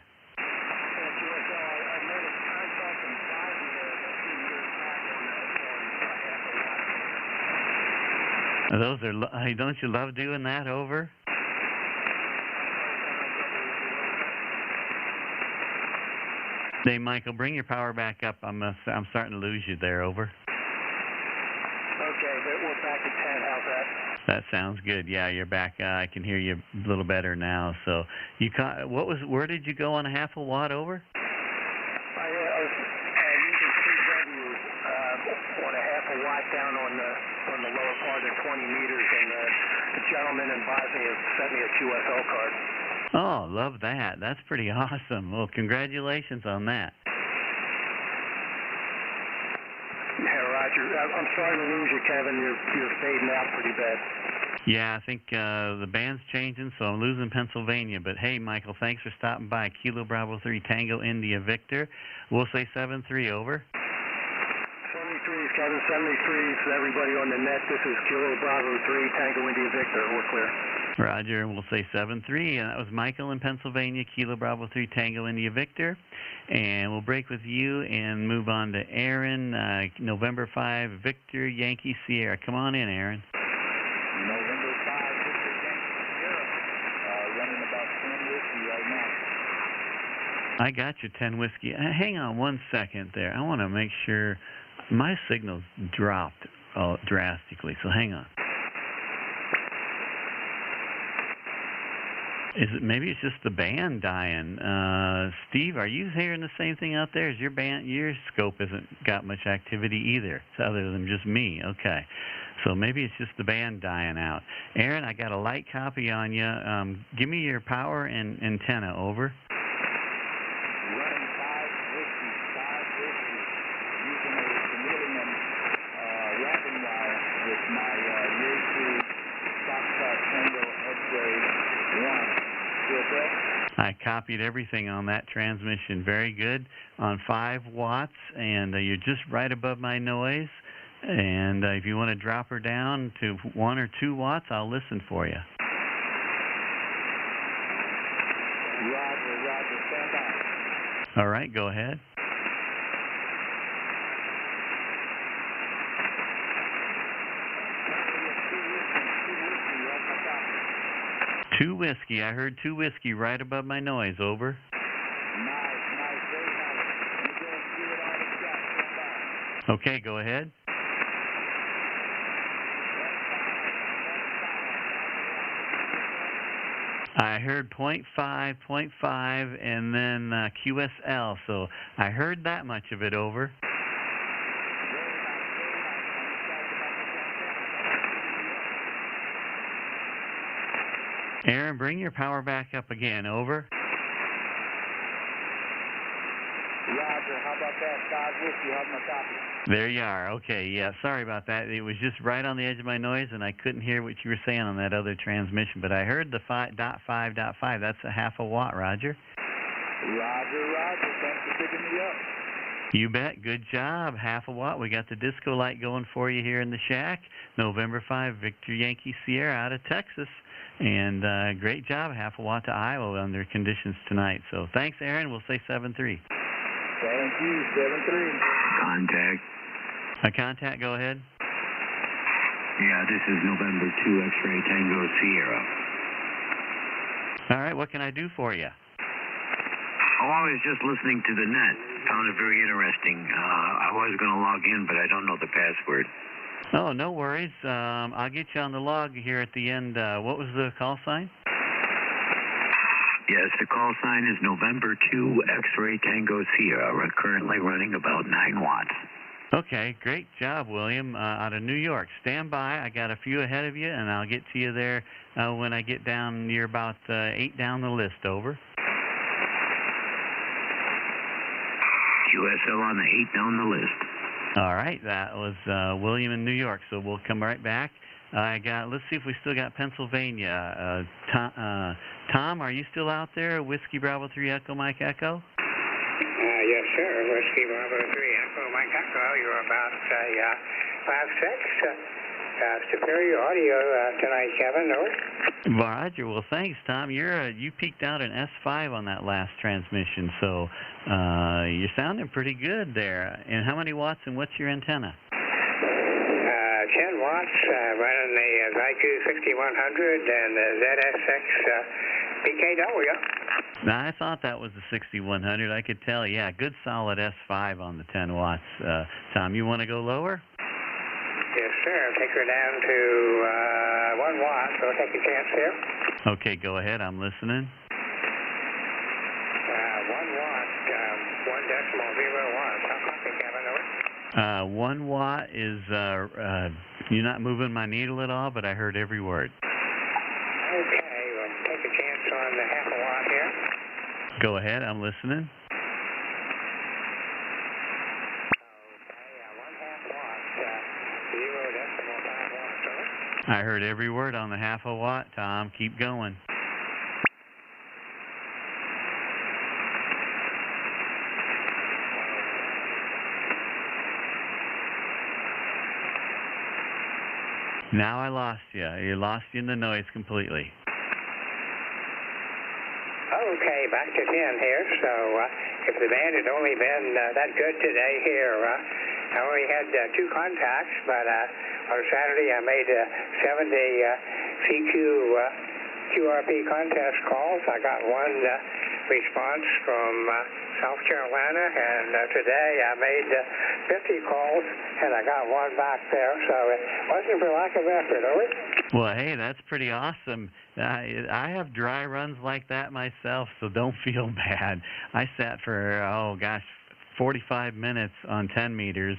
Those are, don't you love doing that over? Hey, Michael, bring your power back up. I'm starting to lose you there. Over. Okay, we're back at 10. How's that? That sounds good. Yeah, you're back. I can hear you a little better now. So you where did you go on a half a watt over? I was using CW on a half a watt down on the lower part of 20 meters, and the gentleman in Bosnia sent me a QSL card. Oh, love that. That's pretty awesome. Well, congratulations on that. Roger. I'm sorry to lose you, Kevin. You're fading out pretty bad. Yeah, I think the band's changing, so I'm losing Pennsylvania. But hey, Michael, thanks for stopping by. Kilo Bravo 3 Tango India Victor. We'll say 7-3, over. 73 is Kevin. 73 is everybody on the net. This is Kilo Bravo 3 Tango India Victor. We're clear. Roger, and we'll say 7-3, and that was Michael in Pennsylvania, Kilo Bravo 3 Tango India Victor. And we'll break with you and move on to Aaron, November 5, Victor Yankee Sierra. Come on in, Aaron. November 5, Victor Yankee Sierra, running about 10 whiskey right now. I got your 10 whiskey. Hang on one second there. I want to make sure my signal's dropped drastically, so hang on. Maybe it's just the band dying. Steve, are you hearing the same thing out there? Is your scope hasn't got much activity either, other than just me? Okay, so maybe it's just the band dying out. Aaron, I got a light copy on you. Give me your power and antenna, over. Running 5 whiskey, using a chameleon wrapping wire with my Yaesu Foxtrot Tango X-Ray 1. I copied everything on that transmission. Very good. On 5 watts, and you're just right above my noise. And if you want to drop her down to 1 or 2 watts, I'll listen for you. Roger, stand by. All right, go ahead. Two whiskey. I heard 2 whiskey right above my noise, over. Nice, very nice. Let me go and see what all it's got. Stand by. Okay, go ahead. I heard 0.5, 0.5, and then QSL, so I heard that much of it, over. Aaron, bring your power back up again, over. Roger, how about that? 5 whiskey, how's my copy? There you are. Okay, yeah, sorry about that. It was just right on the edge of my noise, and I couldn't hear what you were saying on that other transmission. But I heard the 5.5.5. That's a half a watt, Roger. Roger. Thanks for picking me up. You bet. Good job. Half a watt. We got the disco light going for you here in the shack. November 5, Victor Yankee Sierra out of Texas. And great job. Half a watt to Iowa under conditions tonight. So thanks, Aaron. We'll say 7-3. Thank you, 7-3. Contact. Contact, go ahead. Yeah, this is November 2 X-Ray Tango Sierra. All right, what can I do for you? Oh, I was just listening to the net. Found it very interesting. I was going to log in, but I don't know the password. Oh, no worries. I'll get you on the log here at the end. What was the call sign? Yes, the call sign is November 2 X-Ray Tango Sierra. We're currently running about 9 watts. Okay, great job, William, out of New York. Stand by. I got a few ahead of you, and I'll get to you there when I get down. You're about 8 down the list, over. QSL on the 8 down the list. All right, that was William in New York, so we'll come right back. Let's see if we still got Pennsylvania. Tom, are you still out there? Whiskey Bravo 3 Echo Mike Echo? Yes, sir. Whiskey Bravo 3 Echo Mike Echo. You're about 5-6. Superior audio tonight, Kevin. Over. Roger. Well, thanks, Tom. You peaked out an S5 on that last transmission, so you're sounding pretty good there. And how many watts and what's your antenna? 10 watts, running the Zyku 6100 and the ZSX PKW. Now, I thought that was the 6100. I could tell. Yeah, good solid S5 on the 10 watts. Tom, you want to go lower? Yes, sir. Take her down to 1 watt, so I'll take a chance here. Okay, go ahead. I'm listening. 1 watt, 1.01. How copy, Kevin, over? 1 watt is, you're not moving my needle at all, but I heard every word. Okay, we'll take a chance on the 0.5 watt here. Go ahead. I'm listening. I heard every word on the 0.5 watt, Tom. Keep going. Now I lost you. You lost you in the noise completely. Okay, back to 10 here. So if the band had only been that good today here, I only had 2 contacts, but on Saturday I made 70 CQ QRP contest calls. I got 1 response from South Carolina, and today I made 50 calls, and I got 1 back there, so it wasn't for lack of effort, over. Well, hey, that's pretty awesome. I have dry runs like that myself, so don't feel bad. I sat for, 45 minutes on 10 meters,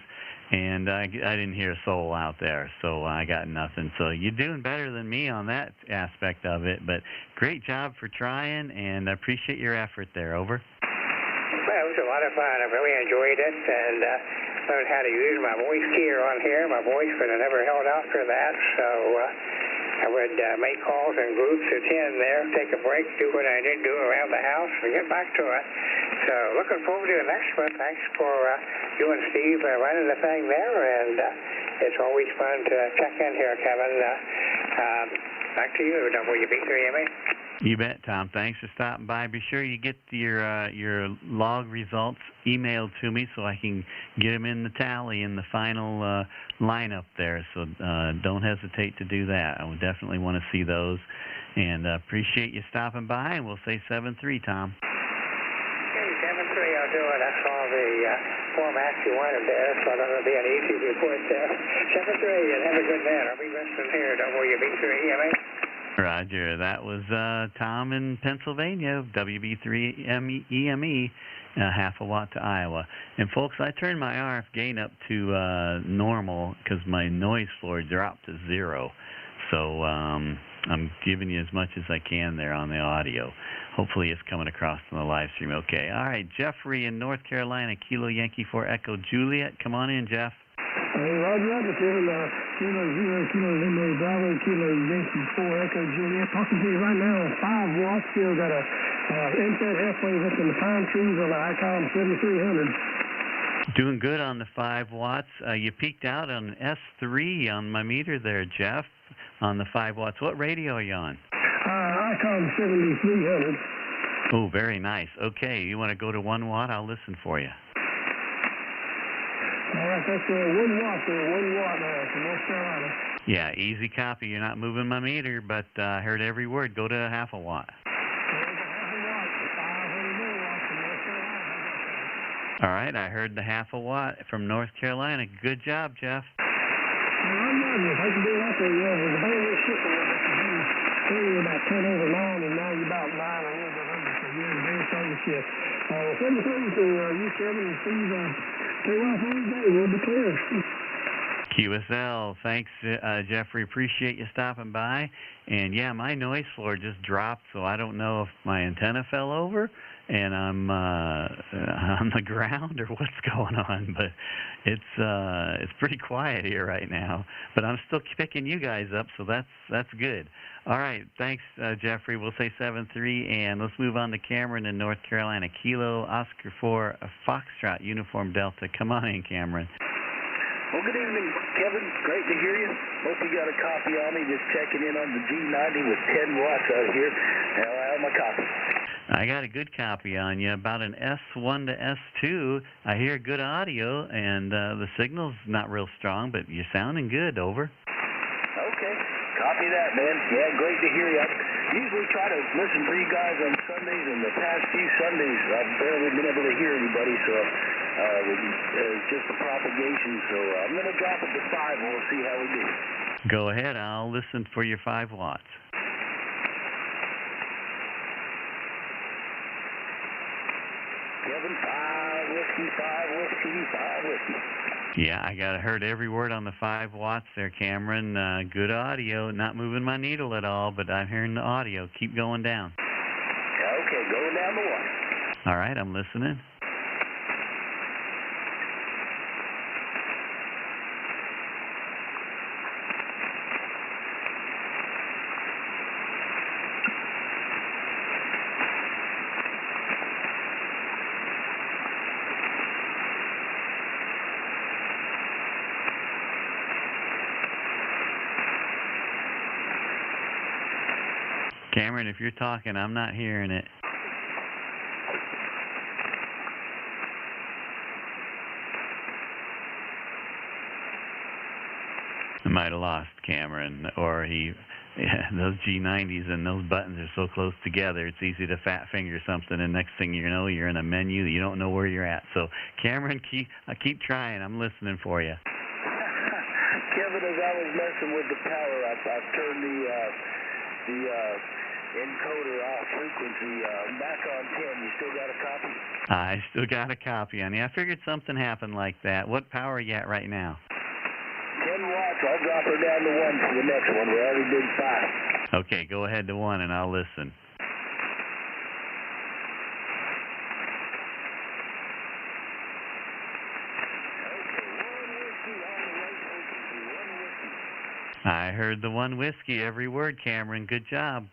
and I didn't hear a soul out there, so I got nothing. So you're doing better than me on that aspect of it, but great job for trying, and I appreciate your effort there, over. Well, it was a lot of fun. I really enjoyed it, and learned how to use my voice keyer on here. My voice would have never held out for that, so I would make calls in groups of 10 there, take a break, do what I did do around the house, and get back to it. So looking forward to the next one. Thanks for you and Steve running the thing there, and it's always fun to check in here, Kevin. Back to you, WB3MA. You bet, Tom. Thanks for stopping by. Be sure you get your log results emailed to me so I can get them in the tally in the final lineup there. So don't hesitate to do that. I would definitely want to see those. And appreciate you stopping by, and we'll say 7-3, Tom. Okay, 7-3, I'll do it. I saw the format you wanted there, so it'll be an easy report there. 7-3, and have a good night. I'll be listening here, WB3MA. Roger. That was Tom in Pennsylvania, WB3EME, 0.5 watt to Iowa. And folks, I turned my RF gain up to normal because my noise floor dropped to 0. So I'm giving you as much as I can there on the audio. Hopefully it's coming across on the live stream okay. All right, Jeffrey in North Carolina, Kilo Yankee 4 Echo Juliet. Come on in, Jeff. Roger, Kevin. Kilo 0, Kilo Lima Bravo, Kilo Yankee 4 Echo Juliet. Talking to you right now on 5 watts. Still got a inset halfway up in the pine trees on the ICOM 7300. Doing good on the 5 watts. You peaked out on S3 on my meter there, Jeff, on the 5 watts. What radio are you on? ICOM 7300. Oh, very nice. Okay, you want to go to 1 watt? I'll listen for you. All right, that's 1 watt there, 1 watt from North Carolina. Yeah, easy copy. You're not moving my meter, but I heard every word. Go to 0.5 watt. All right, I heard the 0.5 watt from North Carolina. Good job, Jeff. Well, I'm not if I can do that there, yeah. The band shipping earlier about 10 over 9, and now you're about 9 or over 100, so you're in a very strong shift. 7-3 to you, Kevin, and Steve. We'll be clear. QSL. Thanks, Jeffrey. Appreciate you stopping by. And, yeah, my noise floor just dropped, so I don't know if my antenna fell over and I'm on the ground or what's going on. But it's pretty quiet here right now. But I'm still picking you guys up, so that's good. All right. Thanks, Jeffrey. We'll say 7-3, and let's move on to Cameron in North Carolina. Kilo Oscar 4 Foxtrot Uniform Delta. Come on in, Cameron. Well, good evening, Kevin. Great to hear you. Hope you got a copy on me. Just checking in on the G90 with 10 watts out here. Now I have my copy. I got a good copy on you. About an S1 to S2. I hear good audio, and the signal's not real strong, but you're sounding good. Over. Okay. Copy that, man. Yeah, great to hear you. I usually try to listen for you guys on Sundays, and the past few Sundays I've barely been able to hear anybody, so it's just the propagation. So I'm going to drop it to 5, and we'll see how we do. Go ahead. I'll listen for your 5 watts. Kevin, 5 whiskey, 5 whiskey, 5 whiskey. Yeah, I heard every word on the 5 watts there, Cameron. Good audio. Not moving my needle at all, but I'm hearing the audio. Keep going down. Okay, going down the 1. All right, I'm listening. Cameron, if you're talking, I'm not hearing it. I might have lost Cameron, or those G90s and those buttons are so close together, it's easy to fat finger something, and next thing you know, you're in a menu that you don't know where you're at. So, Cameron, keep trying. I'm listening for you. Kevin, as I was messing with the power, I've turned the encoder off frequency. Back on 10. You still got a copy? I still got a copy, honey. I figured something happened like that. What power are you at right now? 10 watts. I'll drop her down to 1 for the next one. We already did 5. Okay, go ahead to 1 and I'll listen. I heard the 1 whiskey, every word, Cameron. Good job.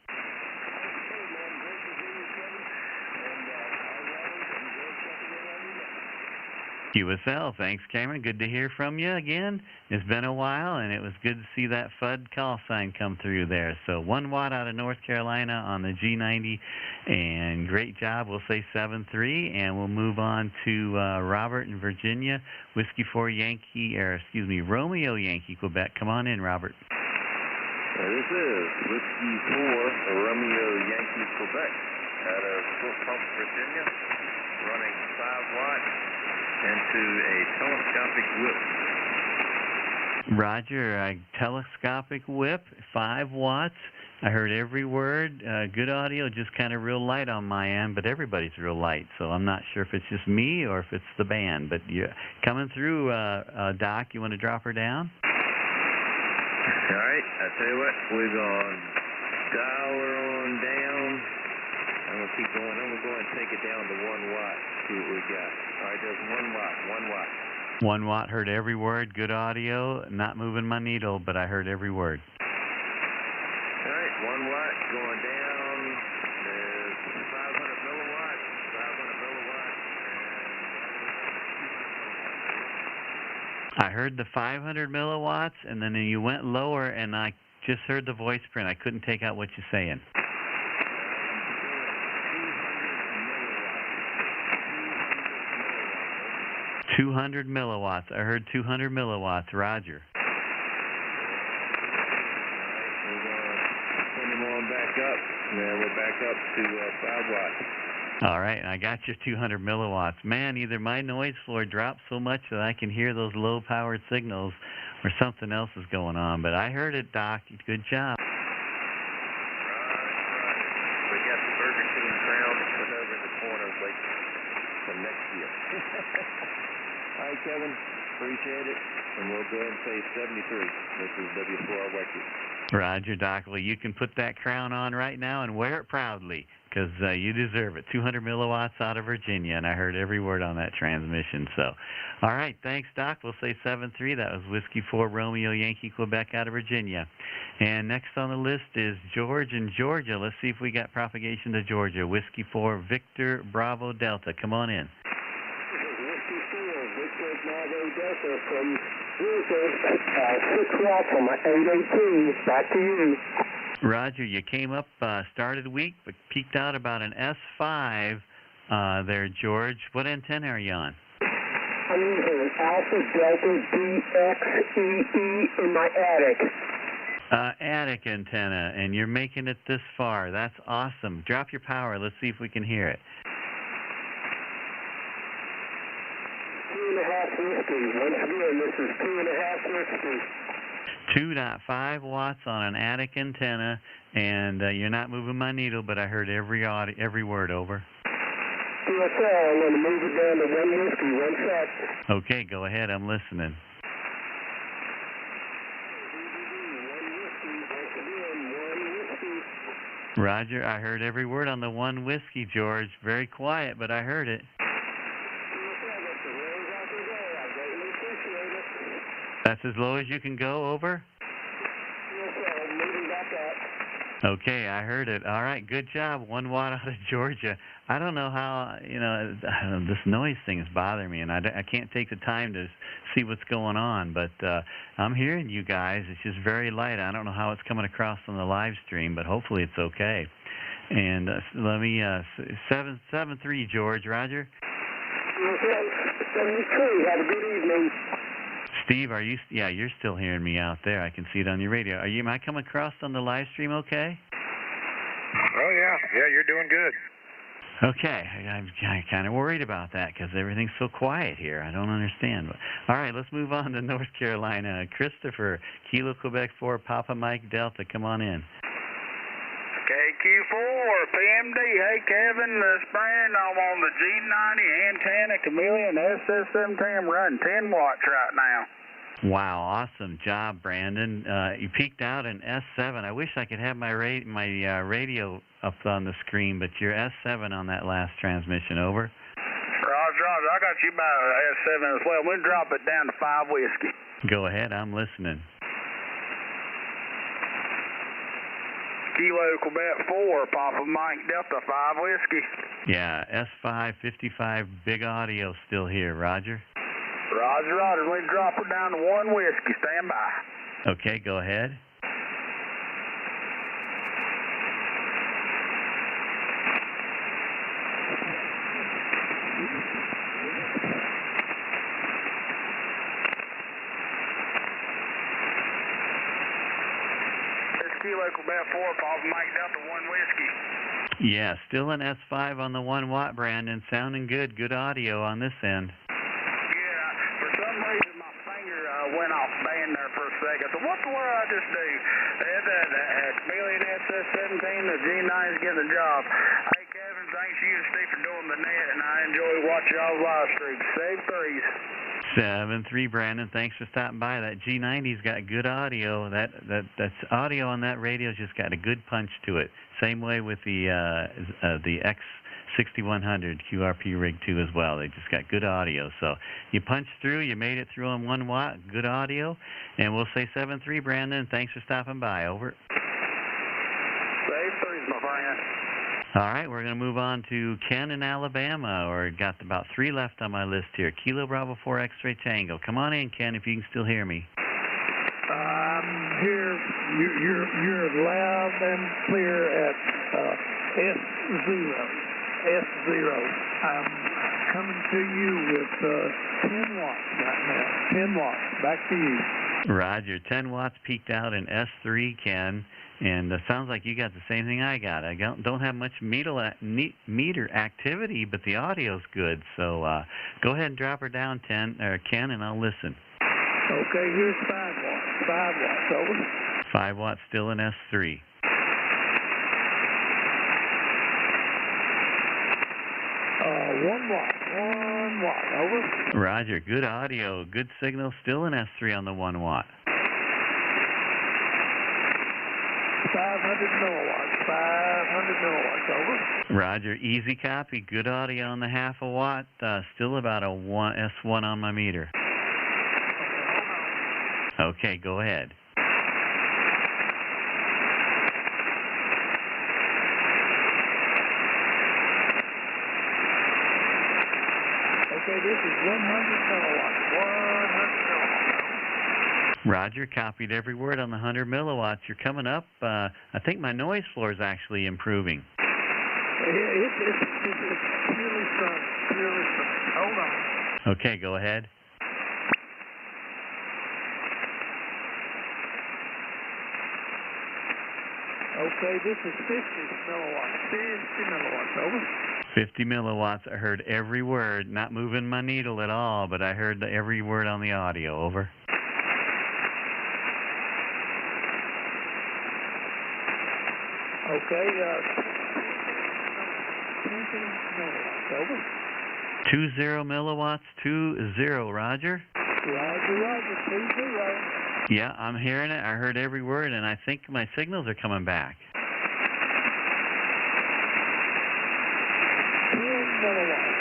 QSL, thanks, Cameron. Good to hear from you again. It's been a while, and it was good to see that FUD call sign come through there. So 1 watt out of North Carolina on the G90, and great job. We'll say 7-3, and we'll move on to Robert in Virginia, Whiskey 4 Yankee, Romeo Yankee, Quebec. Come on in, Robert. This is Whiskey 4 Romeo Yankee, Quebec, out of Fort Pump, Virginia, running 5 watts. Into a telescopic whip. Roger, a telescopic whip, 5 watts. I heard every word. Good audio, just kind of real light on my end, but everybody's real light, so I'm not sure if it's just me or if it's the band. But you're coming through, Doc. You want to drop her down? All right, I tell you what, we're going to dial her on down. I'm going to keep going. I'm going to go and take it down to 1 watt, see what we got. All right, there's 1 watt, 1 watt. 1 watt, heard every word, good audio, not moving my needle, but I heard every word. All right, 1 watt going down. There's 500 milliwatts, 500 milliwatts. I heard the 500 milliwatts, and then you went lower, and I just heard the voice print. I couldn't take out what you're saying. 200 milliwatts. I heard 200 milliwatts. Roger. We're going to send them on back up. Now we're back up to 5 watts. All right, I got your 200 milliwatts. Man, either my noise floor dropped so much that I can hear those low-powered signals or something else is going on. But I heard it, Doc. Good job. We got the Burger King crown put over in the corner waiting for next year. All right, Kevin, appreciate it, and we'll go ahead and say 73. This is W4 Wacky. Roger, Doc. Well, you can put that crown on right now and wear it proudly, because you deserve it. 200 milliwatts out of Virginia, and I heard every word on that transmission. So, all right, thanks, Doc. We'll say 7-3. That was Whiskey 4 Romeo Yankee, Quebec, out of Virginia. And next on the list is George in Georgia. Let's see if we got propagation to Georgia. Whiskey 4 Victor Bravo Delta. Come on in. Bravo Delta from Georgia, 6 watts on my 818. Back to you. Roger, you came up, started weak, but peaked out about an S5 there, George. What antenna are you on? I'm using an Alpha Delta DXEE in my attic. Attic antenna, and you're making it this far. That's awesome. Drop your power. Let's see if we can hear it. 2.5 whiskey. Once again, this is 2.5 whiskey. 2.5 watts on an attic antenna, and you're not moving my needle, but I heard every word. Over. QSL, I'm going to move it down to 1 whiskey. 1 sec. Okay, go ahead. I'm listening. Roger, I heard every word on the 1 whiskey, George. Very quiet, but I heard it. That's as low as you can go, over? Okay, I heard it. All right, good job. 1 watt out of Georgia. I don't know how, this noise thing is bothering me, and I can't take the time to see what's going on, but I'm hearing you guys. It's just very light. I don't know how it's coming across on the live stream, but hopefully it's okay. And let me, 773, George, Roger? 73, have a good evening. Steve, yeah, you're still hearing me out there. I can see it on your radio. Am I coming across on the live stream okay? Oh, yeah. Yeah, you're doing good. Okay. I'm kind of worried about that because everything's so quiet here. I don't understand. But, all right, let's move on to North Carolina. Christopher, Kilo Quebec 4, Papa Mike Delta, come on in. KQ4, PMD. Hey, Kevin, this Brandon. I'm on the G90 antenna, Chameleon SS17. I'm running 10 watts right now. Wow, awesome job, Brandon. You peaked out in S7. I wish I could have my radio up on the screen, but you're S7 on that last transmission. Over. Roger. I got you by S7 as well. We'll drop it down to 5 whiskey. Go ahead. I'm listening. Kilo Quebec 4, Papa Mike Delta 5 whiskey. Yeah, S5, 55, big audio still here. Roger. Roger. We drop it down to 1 whiskey. Stand by. Okay, go ahead. Kilo Quebec 4, Papa Mike Delta 1 whiskey. Yeah, still an S5 on the 1 watt, Brandon. Sounding good. Good audio on this end. Yeah, for some reason my finger went off band there for a second. So what the world I just do? That Chameleon SS17, the G9 is getting the job. Hey, Kevin, thanks you and Steve for doing the net, and I enjoy watching y'all's live stream. Save threes. 7-3, Brandon. Thanks for stopping by. That G90's got good audio. That's audio on that radio's just got a good punch to it. Same way with the X6100 QRP Rig 2 as well. They just got good audio. So you punched through. You made it through on 1 watt. Good audio. And we'll say 7-3, Brandon. Thanks for stopping by. Over. Save threes, my friend. All right, we're going to move on to Ken in Alabama, or got about 3 left on my list here. Kilo Bravo 4 X-Ray Tango. Come on in, Ken, if you can still hear me. I'm here. You're loud and clear at S0. I'm coming to you with 10 watts right now. 10 watts. Back to you. Roger. 10 watts peaked out in S3, Ken. And sounds like you got the same thing I got. I don't have much meter activity, but the audio's good. So go ahead and drop her down, Ken, and I'll listen. Okay, here's 5 watts. 5 watts, over. 5 watts still in S3. 1 watt. 1 watt, over. Roger, good audio. Good signal still in S3 on the 1 watt. 500 milliwatts. 500 milliwatts, over. Roger, easy copy. Good audio on the 1/2 watt. Still about a S1 on my meter. Okay, go ahead. Okay, this is 100 milliwatts. 100 milliwatts. Roger, copied every word on the 100 milliwatts. You're coming up. I think my noise floor is actually improving. It's purely sunny. Purely sunny. Hold on. Okay, go ahead. Okay, this is 50 milliwatts. 50 milliwatts, over. 50 milliwatts. I heard every word. Not moving my needle at all, but I heard every word on the audio. Over. Okay, 20 milliwatts, over. 20 milliwatts, 20, Roger. Roger, 20. Yeah, I'm hearing it. I heard every word, and I think my signals are coming back. 10 milliwatts,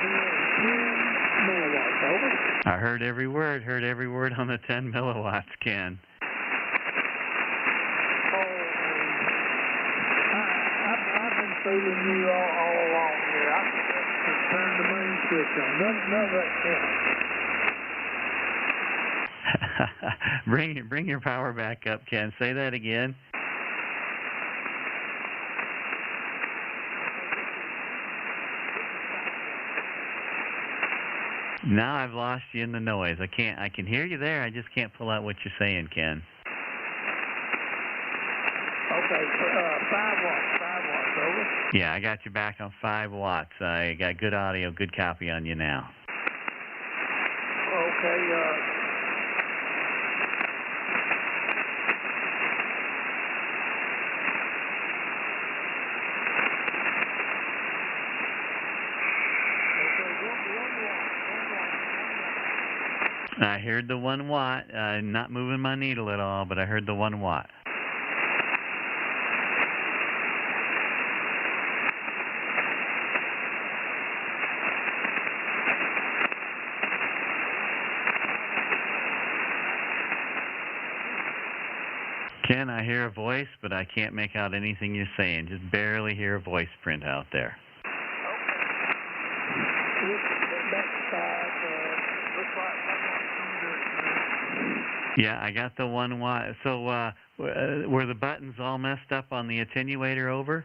10 milliwatts, over. I heard every word on the 10 milliwatts, Ken. I've been fooling you all along here. I forgot to turn the main switch on. None of that counts. Bring your power back up, Ken. Say that again. Now I've lost you in the noise. I can hear you there. I just can't pull out what you're saying, Ken. Okay, 5 watts, over. Yeah, I got you back on 5 watts. I got good audio, good copy on you now. Okay, I heard the 1 watt. Not moving my needle at all, but I heard the 1 watt. Ken, I hear a voice, but I can't make out anything you're saying. Just barely hear a voice print out there. Yeah, I got the 1 watt. So were the buttons all messed up on the attenuator, over?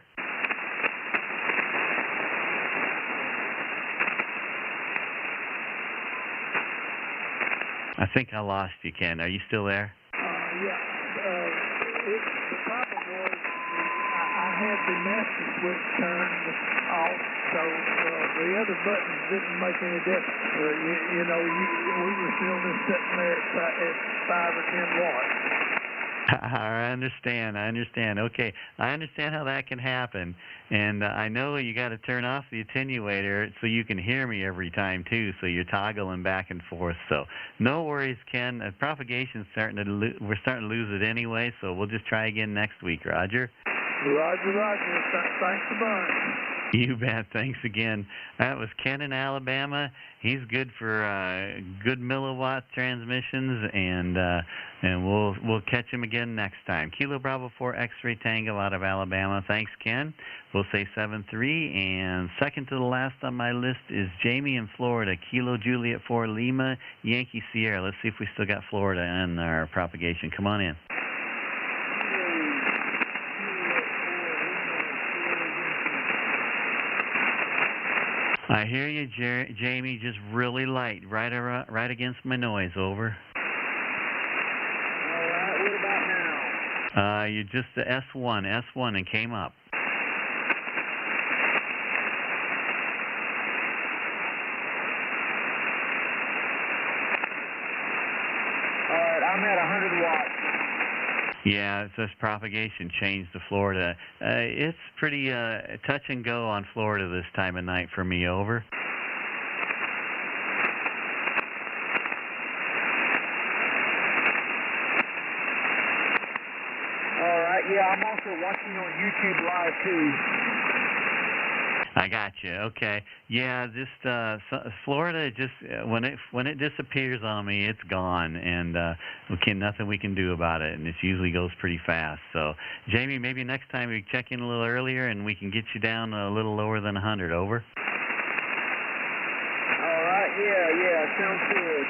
I think I lost you, Ken. Are you still there? Yeah. The problem was I had the master switch turned off, so the other buttons didn't make any difference. We were still just sitting there at 5 or 10 watts. I understand. Okay, I understand how that can happen, and I know you got to turn off the attenuator so you can hear me every time too. So you're toggling back and forth. So no worries, Ken. Propagation's we're starting to lose it anyway. So we'll just try again next week, Roger. Roger. Thanks a bunch. You bet. Thanks again. That was Ken in Alabama. He's good for good milliwatt transmissions, and we'll catch him again next time. Kilo Bravo 4 X-Ray Tango out of Alabama. Thanks, Ken. We'll say 7-3, and second to the last on my list is Jamie in Florida. Kilo Juliet 4 Lima Yankee Sierra. Let's see if we still got Florida in our propagation. Come on in. I hear you, Jamie, just really light, right against my noise, over. All right, what about now? You're just the S1, and came up. All right, I'm at 100 watts. Yeah, it says propagation changed to Florida. It's pretty touch and go on Florida this time of night for me, over. All right, yeah, I'm also watching on YouTube Live too. I got you. Okay. Yeah, just Florida. Just when it disappears on me, it's gone, and nothing we can do about it. And it usually goes pretty fast. So, Jamie, maybe next time we check in a little earlier, and we can get you down a little lower than 100. Over. All right. Yeah, sounds good.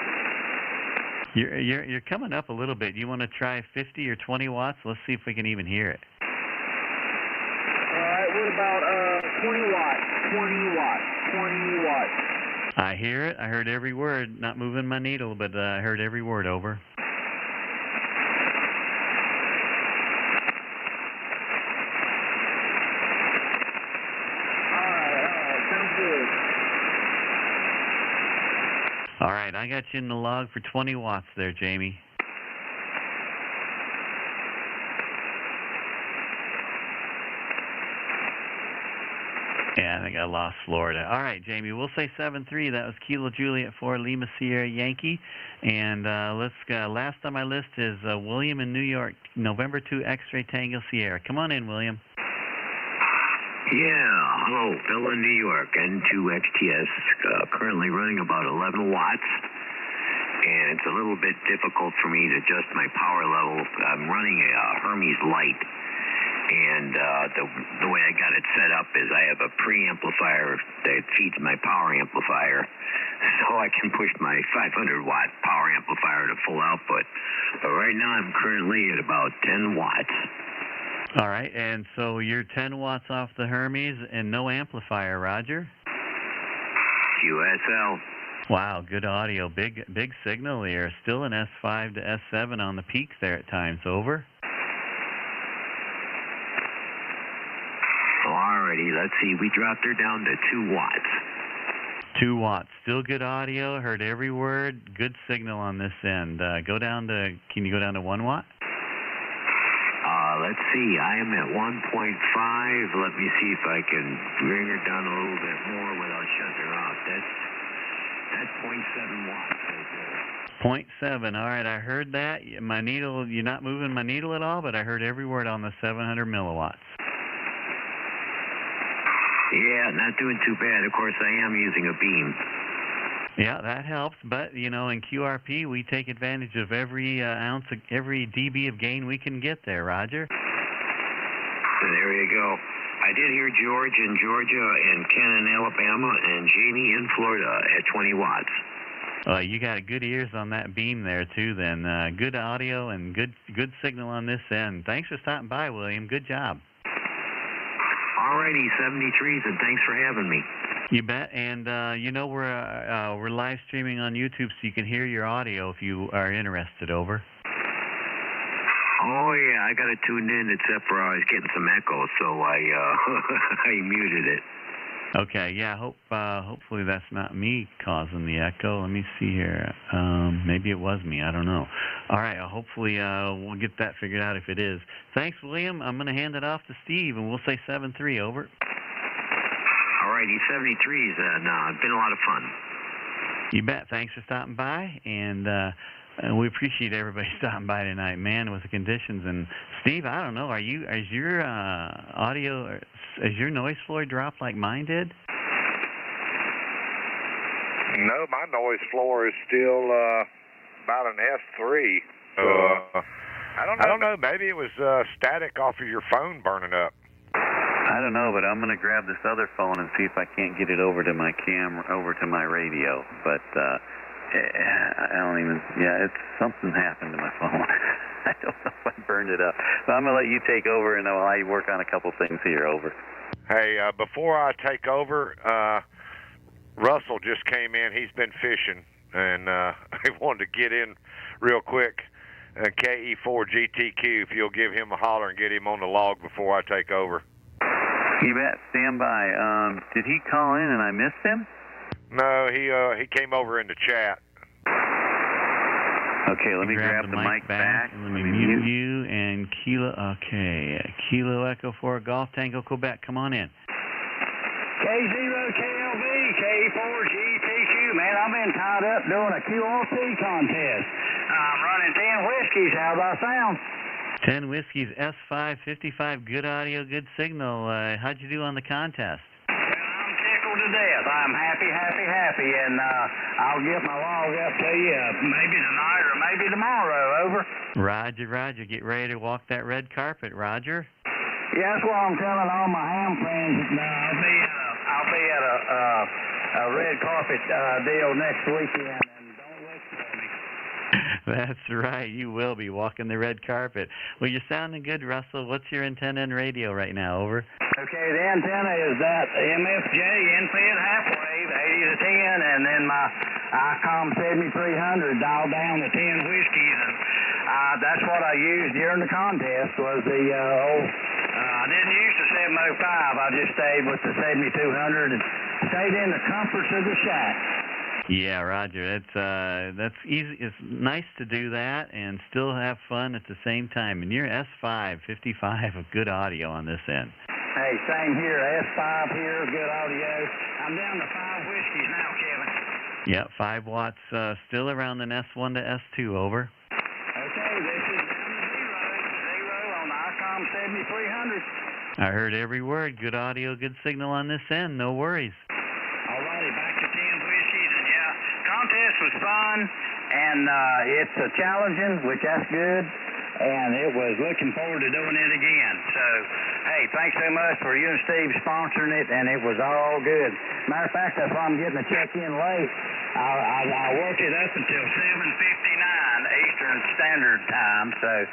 You're coming up a little bit. You want to try 50 or 20 watts? Let's see if we can even hear it. All right. What about 20 watts? 20 watts. I hear it. I heard every word. Not moving my needle, but I heard every word, over. right, I got you in the log for 20 watts there, Jamie. Yeah, I think I lost Florida. All right, Jamie, we'll say 7-3. That was Kilo Juliet 4 Lima Sierra Yankee. And let's go. Last on my list is William in New York, November 2 X-Ray Tango Sierra. Come on in, William. Yeah, hello, Phil in New York, N2XTS, currently running about 11 watts. And it's a little bit difficult for me to adjust my power level. I'm running a Hermes Light. And the way I got it set up is I have a preamplifier that feeds my power amplifier, so I can push my 500-watt power amplifier to full output. But right now I'm currently at about 10 watts. All right, and so you're 10 watts off the Hermes and no amplifier, Roger? QSL. Wow, good audio. Big signal here. Still an S5 to S7 on the peaks there at times. Over? Alrighty, let's see. We dropped her down to 2 watts. 2 watts. Still good audio. Heard every word. Good signal on this end. Can you go down to 1 watt? Let's see. I am at 1.5. Let me see if I can bring her down a little bit more without shutting her off. That's 0.7 watts right there. 0.7. All right, I heard that. My needle, you're not moving my needle at all, but I heard every word on the 700 milliwatts. Yeah, not doing too bad. Of course, I am using a beam. Yeah, that helps. But, you know, in QRP, we take advantage of every every dB of gain we can get there, Roger. So there you go. I did hear George in Georgia and Ken in Alabama and Jamie in Florida at 20 watts. You got good ears on that beam there, too, then. Good audio and good signal on this end. Thanks for stopping by, William. Good job. Alrighty, 73s, and thanks for having me. You bet. And, you know, we're live streaming on YouTube, so you can hear your audio if you are interested. Over. Oh, yeah, I got it tuned in, except for I was getting some echo, so I I muted it. Okay, yeah, hopefully that's not me causing the echo. Let me see here. Maybe it was me. I don't know. All right, hopefully we'll get that figured out if it is. Thanks, William. I'm going to hand it off to Steve, and we'll say 7-3. Over. All righty, 73s, and been a lot of fun. You bet. Thanks for stopping by, and we appreciate everybody stopping by tonight, man, with the conditions. And Steve, I don't know, is your audio, is your noise floor dropped like mine did? No, my noise floor is still about an S3. I don't know. Maybe it was static off of your phone burning up. I don't know, but I'm going to grab this other phone and see if I can't get it over to my camera, over to my radio. But I don't even, something happened to my phone. I don't know if I burned it up. So I'm going to let you take over, and I'll work on a couple things here. Over. Hey, before I take over, Russell just came in. He's been fishing, and he wanted to get in real quick. KE4GTQ, if you'll give him a holler and get him on the log before I take over. You bet. Stand by. Did he call in and I missed him? No, he came over in the chat. Okay, let me grab the mic back. Let me mute you and Kilo. Okay, Kilo Echo 4 Golf Tango Quebec. Come on in. K0KLV, K4GTQ. Man, I've been tied up doing a QRP contest. I'm running 10 whiskeys. How about sound? 10 whiskeys, S5, 55, good audio, good signal. How'd you do on the contest? Well, I'm tickled to death. I'm happy, and I'll get my log up to you maybe tonight or maybe tomorrow. Over. Roger. Get ready to walk that red carpet, Roger. Yeah, that's what I'm telling all my ham friends. I'll be at a red carpet deal next weekend. That's right. You will be walking the red carpet. Well, you're sounding good, Russell. What's your antenna and radio right now? Over. Okay, the antenna is that MFJ infrared half wave, 80 to 10, and then my ICOM 7300 dialed down to 10 whiskeys, and that's what I used during the contest was the I didn't use the 705. I just stayed with the 7200 and stayed in the comforts of the shack. Yeah, Roger. That's easy. It's nice to do that and still have fun at the same time. And you're S5, 55 of good audio on this end. Hey, same here. S5 here, good audio. I'm down to 5 whiskeys now, Kevin. Yeah, 5 watts, still around an S1 to S2, over. Okay, this is down to zero on the ICOM 7300. I heard every word. Good audio, good signal on this end. No worries. All righty, back to 10 whiskeys. And yeah, contest was fun, and it's challenging, which that's good. And it was looking forward to doing it again. So, hey, thanks so much for you and Steve sponsoring it, and it was all good. Matter of fact, that's why I'm getting a check-in late. I worked it up until 7:59 Eastern Standard Time. So,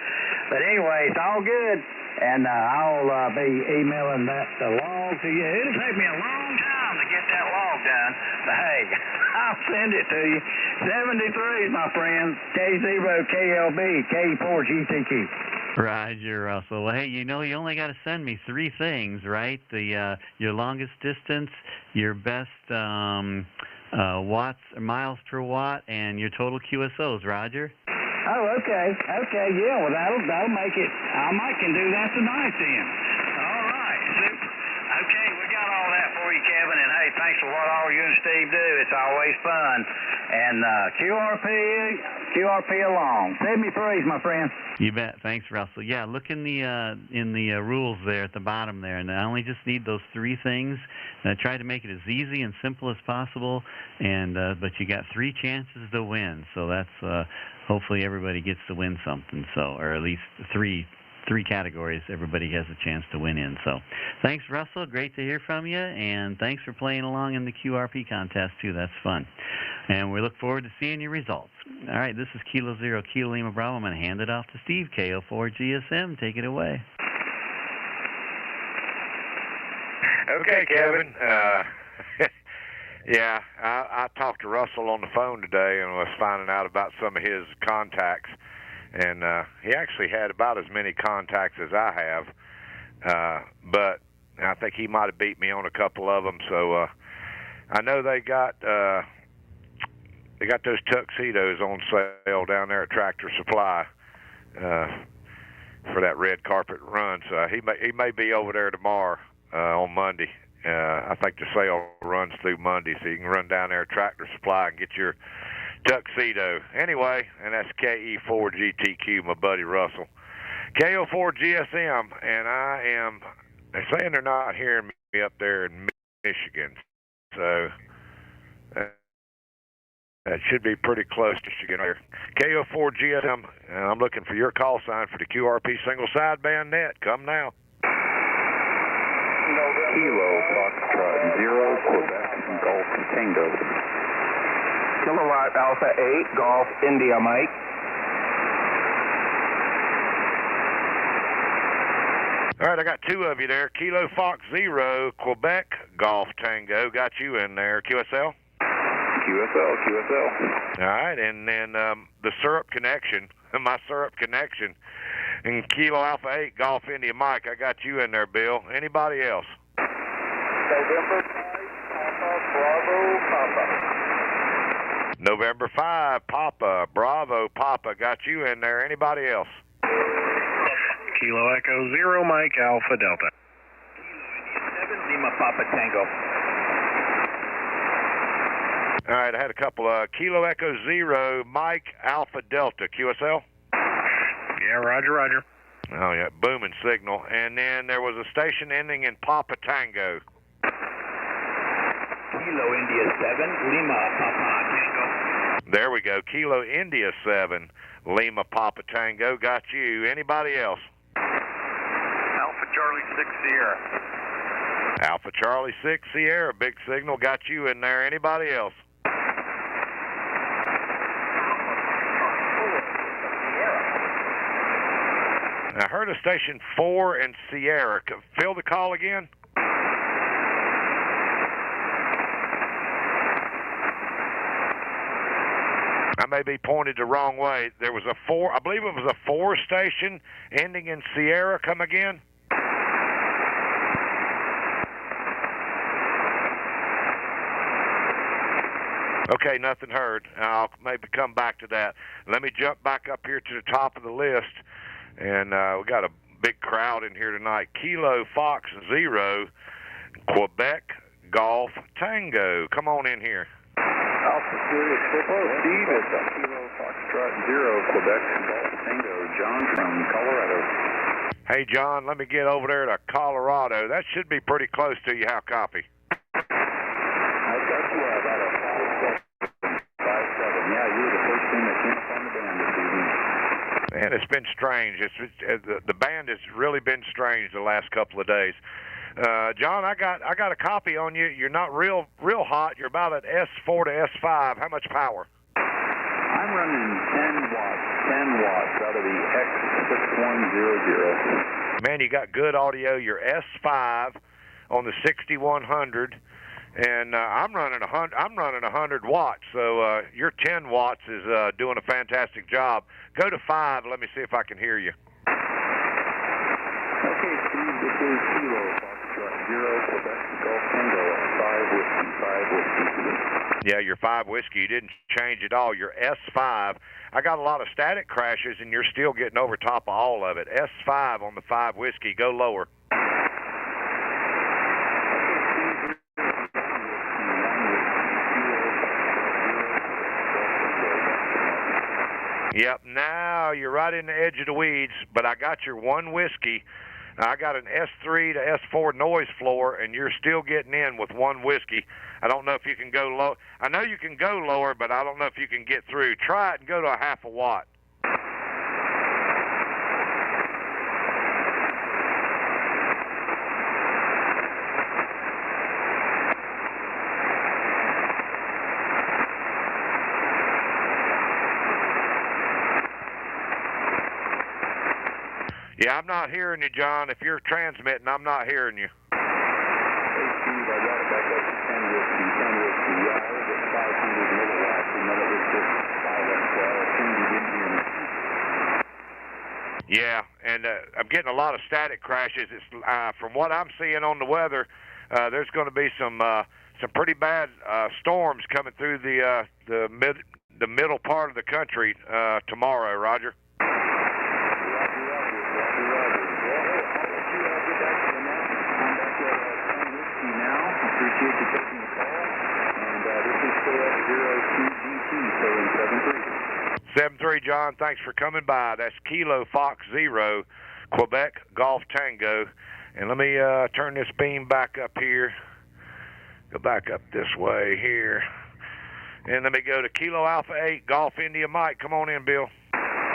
but anyway, it's all good, and I'll be emailing that log to you. It'll take me a long time to get that log done, but hey, I'll send it to you. 73s, my friend. K0KLB, K4GTQ. Roger, Russell. Well, hey, you know, you only got to send me 3 things, right? Your longest distance, your best watts, miles per watt, and your total QSOs, Roger. Oh, okay. Yeah, well, that'll make it. I might can do that tonight then. All right, super. Okay, we got all that for you, Kevin, and hey, thanks for what all you and Steve do. It's always fun. And QRP along. 73s, my friend. You bet. Thanks, Russell. Yeah, look in the rules there at the bottom there, and I only just need those 3 things. And I try to make it as easy and simple as possible, and but you got 3 chances to win. So that's hopefully everybody gets to win something. So, or at least three categories everybody has a chance to win in. So thanks, Russell. Great to hear from you, and thanks for playing along in the QRP contest too. That's fun, and we look forward to seeing your results. All right, this is Kilo 0 Kilo Lima Bravo. I'm going to hand it off to Steve, KO4 GSM. Take it away. Okay, Kevin. Yeah, I talked to Russell on the phone today and was finding out about some of his contacts. And he actually had about as many contacts as I have, but I think he might have beat me on a couple of them. So I know they got those tuxedos on sale down there at Tractor Supply for that red carpet run. So he may be over there tomorrow on Monday. I think the sale runs through Monday, so you can run down there at Tractor Supply and get your tuxedo. Anyway, and that's KE4GTQ, my buddy Russell. KO4GSM, and they're saying they're not hearing me up there in Michigan. So that should be pretty close to Michigan here. KO4GSM, and I'm looking for your call sign for the QRP single sideband net. Come now. Kilo Foxtrot 0, Quebec, Golf Tango. Kilowatt Alpha 8, Golf India, Mike. All right, I got 2 of you there. Kilo Fox 0, Quebec, Golf Tango. Got you in there. QSL? QSL. All right, and then the syrup connection, my syrup connection, and Kilo Alpha 8, Golf India, Mike. I got you in there, Bill. Anybody else? November 5, Papa, Bravo, Papa. November 5, Papa, Bravo, Papa. Got you in there. Anybody else? Kilo Echo 0, Mike, Alpha Delta. Kilo 7, Lima, Papa Tango. All right, I had a couple. Kilo Echo 0, Mike, Alpha Delta. QSL? Yeah, roger, roger. Oh, yeah, booming signal. And then there was a station ending in Papa Tango. Kilo India 7, Lima, Papa Tango. There we go. Kilo India 7, Lima, Papa Tango. Got you. Anybody else? Alpha Charlie 6 Sierra. Alpha Charlie 6 Sierra. Big signal. Got you in there. Anybody else? I heard a station 4 and Sierra. Fill the call again. I may be pointed the wrong way. There was a 4, I believe it was a 4 station ending in Sierra. Come again. Okay, nothing heard. I'll maybe come back to that. Let me jump back up here to the top of the list, and we got a big crowd in here tonight. Kilo Fox 0, Quebec Golf Tango. Come on in here. Alpha Sirius Football, Steve, it's Kilo Foxtrot 0, Quebec Golf Tango. John from Colorado. Hey, John, let me get over there to Colorado. That should be pretty close to you. How copy? I've got you about a 5.7. Yeah, you were the first thing that came up on the band this evening. Man, it's been strange. The band has really been strange the last couple of days. John, I got a copy on you. You're not real hot. You're about at S4 to S5. How much power? I'm running 10 watts out of the X6100. Man, you got good audio. You're S5 on the 6100, and I'm running 100 watts. So your 10 watts is doing a fantastic job. Go to 5. Let me see if I can hear you. Okay, Steve, this is Kilo Foxtrot 0, Quebec Golf Tango, 5 whiskey. Yeah, you're 5 whiskey. You didn't change at all. You're S5. I got a lot of static crashes, and you're still getting over top of all of it. S5 on the 5 whiskey. Go lower. Yep, now you're right in the edge of the weeds, but I got your 1 whiskey. I got an S3 to S4 noise floor, and you're still getting in with 1 whiskey. I don't know if you can go low. I know you can go lower, but I don't know if you can get through. Try it and go to a half a watt. Yeah, I'm not hearing you, John. If you're transmitting, I'm not hearing you. Hey, Steve, I got it back up to 10 whiskey. Yeah, I was at 500 milliwatts, and then it was just 5 I assumed you didn't hear me. Yeah, and I'm getting a lot of static crashes. It's from what I'm seeing on the weather, there's going to be some pretty bad storms coming through the middle part of the country tomorrow, Roger. Appreciate you taking the call, and this is KF02GT, so in 73, John, thanks for coming by. That's Kilo Fox 0, Quebec Golf Tango. And let me turn this beam back up here. Go back up this way here. And let me go to Kilo Alpha 8, Golf India Mike. Come on in, Bill.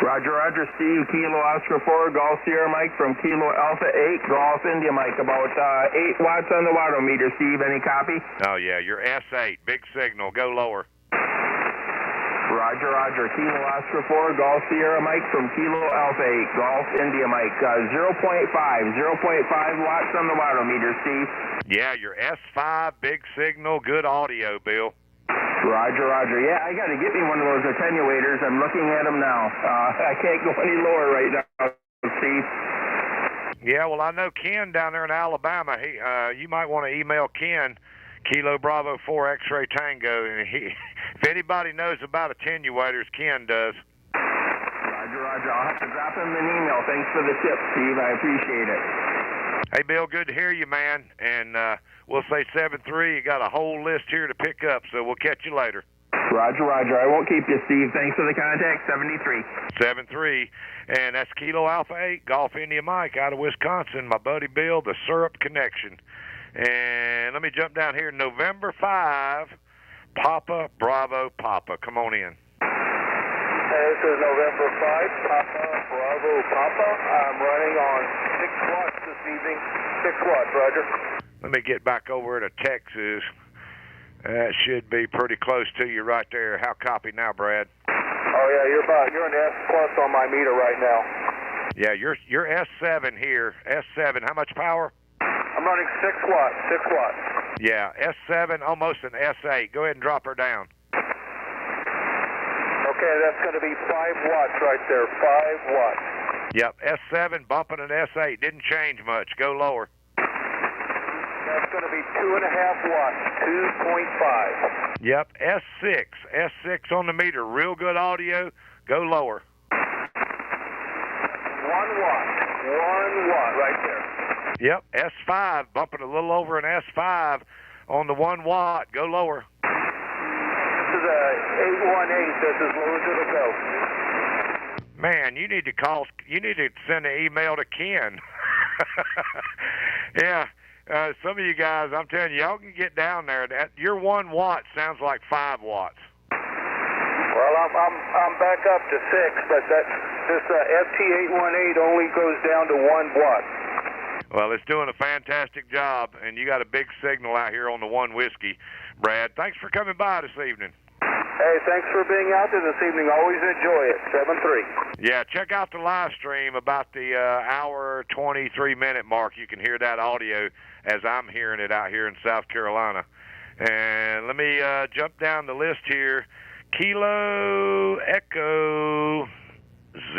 Roger, Steve, Kilo Oscar 4, Golf Sierra Mike from Kilo Alpha 8, Golf India Mike. About 8 watts on the watt meter, Steve. Any copy? Oh, yeah, you're S8, big signal. Go lower. Roger, Kilo Oscar 4, Golf Sierra Mike from Kilo Alpha 8, Golf India Mike. 0.5 watts on the watt meter, Steve. Yeah, you're S5, big signal, good audio, Bill. Roger. Yeah, I got to get me one of those attenuators. I'm looking at them now. I can't go any lower right now, Steve. Yeah, well, I know Ken down there in Alabama. He, you might want to email Ken, Kilo Bravo 4 X-Ray Tango. And if anybody knows about attenuators, Ken does. Roger. I'll have to drop him an email. Thanks for the tip, Steve. I appreciate it. Hey, Bill, good to hear you, man. And we'll say 7-3. You got a whole list here to pick up, so we'll catch you later. Roger. I won't keep you, Steve. Thanks for the contact. 73. 7-3. And that's Kilo Alpha 8, Golf India Mike out of Wisconsin. My buddy Bill, the Syrup Connection. And let me jump down here. November 5, Papa Bravo Papa. Come on in. This is November 5, Papa Bravo Papa. I'm running on 6 watts this evening. 6 watts, Roger. Let me get back over to Texas. That should be pretty close to you right there. How copy now, Brad? Oh yeah, you're an S plus on my meter right now. Yeah, you're S7 here. S7. How much power? I'm running 6 watts. 6 watts. Yeah, S7, almost an S8. Go ahead and drop her down. Okay, that's going to be 5 watts right there. 5 watts. Yep, S7 bumping an S8. Didn't change much. Go lower. That's going to be 2.5 watts. 2.5. Yep, S6. S6 on the meter. Real good audio. Go lower. 1 watt. 1 watt right there. Yep, S5. Bumping a little over an S5 on the 1 watt. Go lower. This is a 818. That's as low as it'll go. Man, you need to call. You need to send an email to Ken. Yeah. Some of you guys, I'm telling you, y'all can get down there. Your 1 watt sounds like 5 watts. Well, I'm back up to 6, but this FT818 only goes down to 1 watt. Well, it's doing a fantastic job, and you got a big signal out here on the 1 whiskey, Brad. Thanks for coming by this evening. Hey, thanks for being out there this evening. Always enjoy it. 7-3. Yeah, check out the live stream about the hour 23-minute mark. You can hear that audio as I'm hearing it out here in South Carolina. And let me jump down the list here. Kilo Echo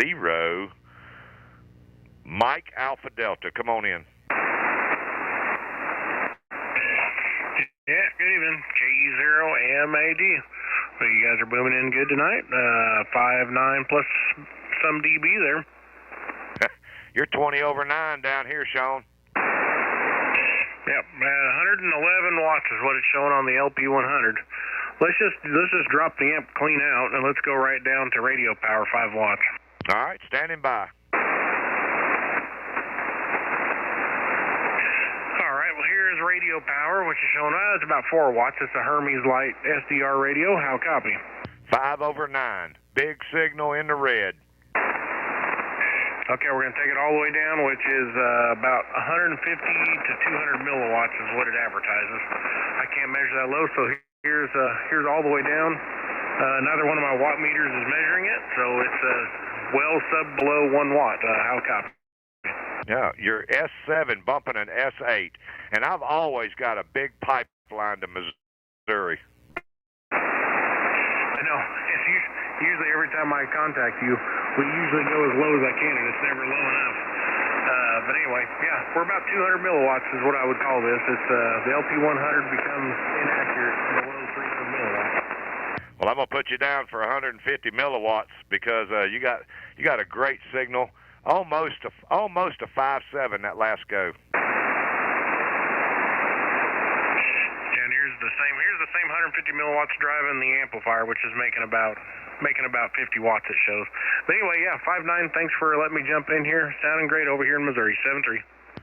0, Mike Alpha Delta. Come on in. Yeah, good evening. K0MAD. Well, you guys are booming in good tonight. 5.9 plus some dB there. You're 20 over 9 down here, Sean. Yep, 111 watts is what it's showing on the LP100. Let's just drop the amp clean out and let's go right down to radio power, 5 watts. All right, standing by. All right, well here's radio power, which is showing it's about 4 watts. It's a Hermes Light SDR radio. How copy? 5 over 9. Big signal in the red. Okay, we're going to take it all the way down, which is about 150 to 200 milliwatts is what it advertises. I can't measure that low, so here's all the way down. Neither one of my watt meters is measuring it, so it's well below 1 watt. How copy? Yeah, you're S7 bumping an S8, and I've always got a big pipeline to Missouri. I know. It's usually every time I contact you, we usually go as low as I can, and it's never low enough. But anyway, yeah, we're about 200 milliwatts is what I would call this. It's the LP100 becomes inaccurate below 300 milliwatts. Well, I'm gonna put you down for 150 milliwatts because you got a great signal, almost a 5.7 that last go. And here's the same 150 milliwatts driving the amplifier, which is making about 50 watts it shows. But anyway, yeah, 5.9, thanks for letting me jump in here. Sounding great over here in Missouri, 7-3.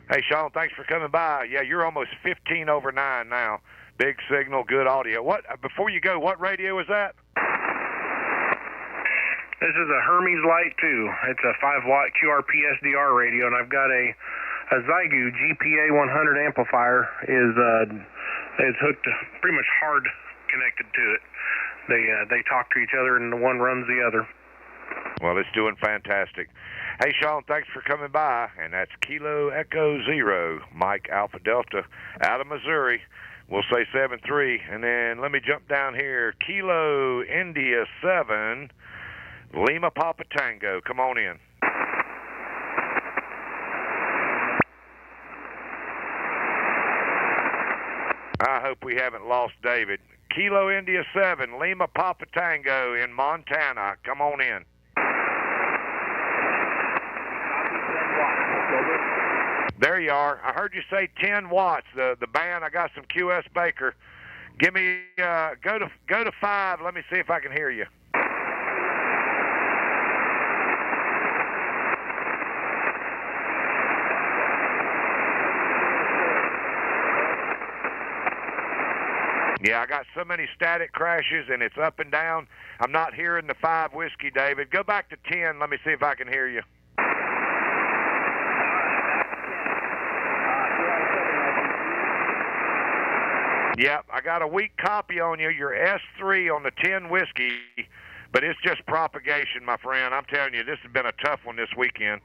Hey, Sean, thanks for coming by. Yeah, you're almost 15 over 9 now. Big signal, good audio. What? Before you go, what radio is that? This is a Hermes Light 2. It's a 5-watt QRP SDR radio, and I've got a Zygu GPA 100 amplifier is hooked pretty much hard connected to it. They talk to each other, and the one runs the other. Well, it's doing fantastic. Hey, Sean, thanks for coming by. And that's Kilo Echo 0, Mike Alpha Delta, out of Missouri. We'll say 7-3. And then let me jump down here. Kilo India 7, Lima Papa Tango. Come on in. I hope we haven't lost David. Kilo India 7, Lima Papa Tango in Montana. Come on in. There you are. I heard you say 10 watts. The band, I got some QS Baker. Give me, go to 5. Let me see if I can hear you. Yeah, I got so many static crashes, and it's up and down. I'm not hearing the 5 whiskey, David. Go back to 10. Let me see if I can hear you. Yep, I got a weak copy on you. You're S3 on the 10 whiskey, but it's just propagation, my friend. I'm telling you, this has been a tough one this weekend.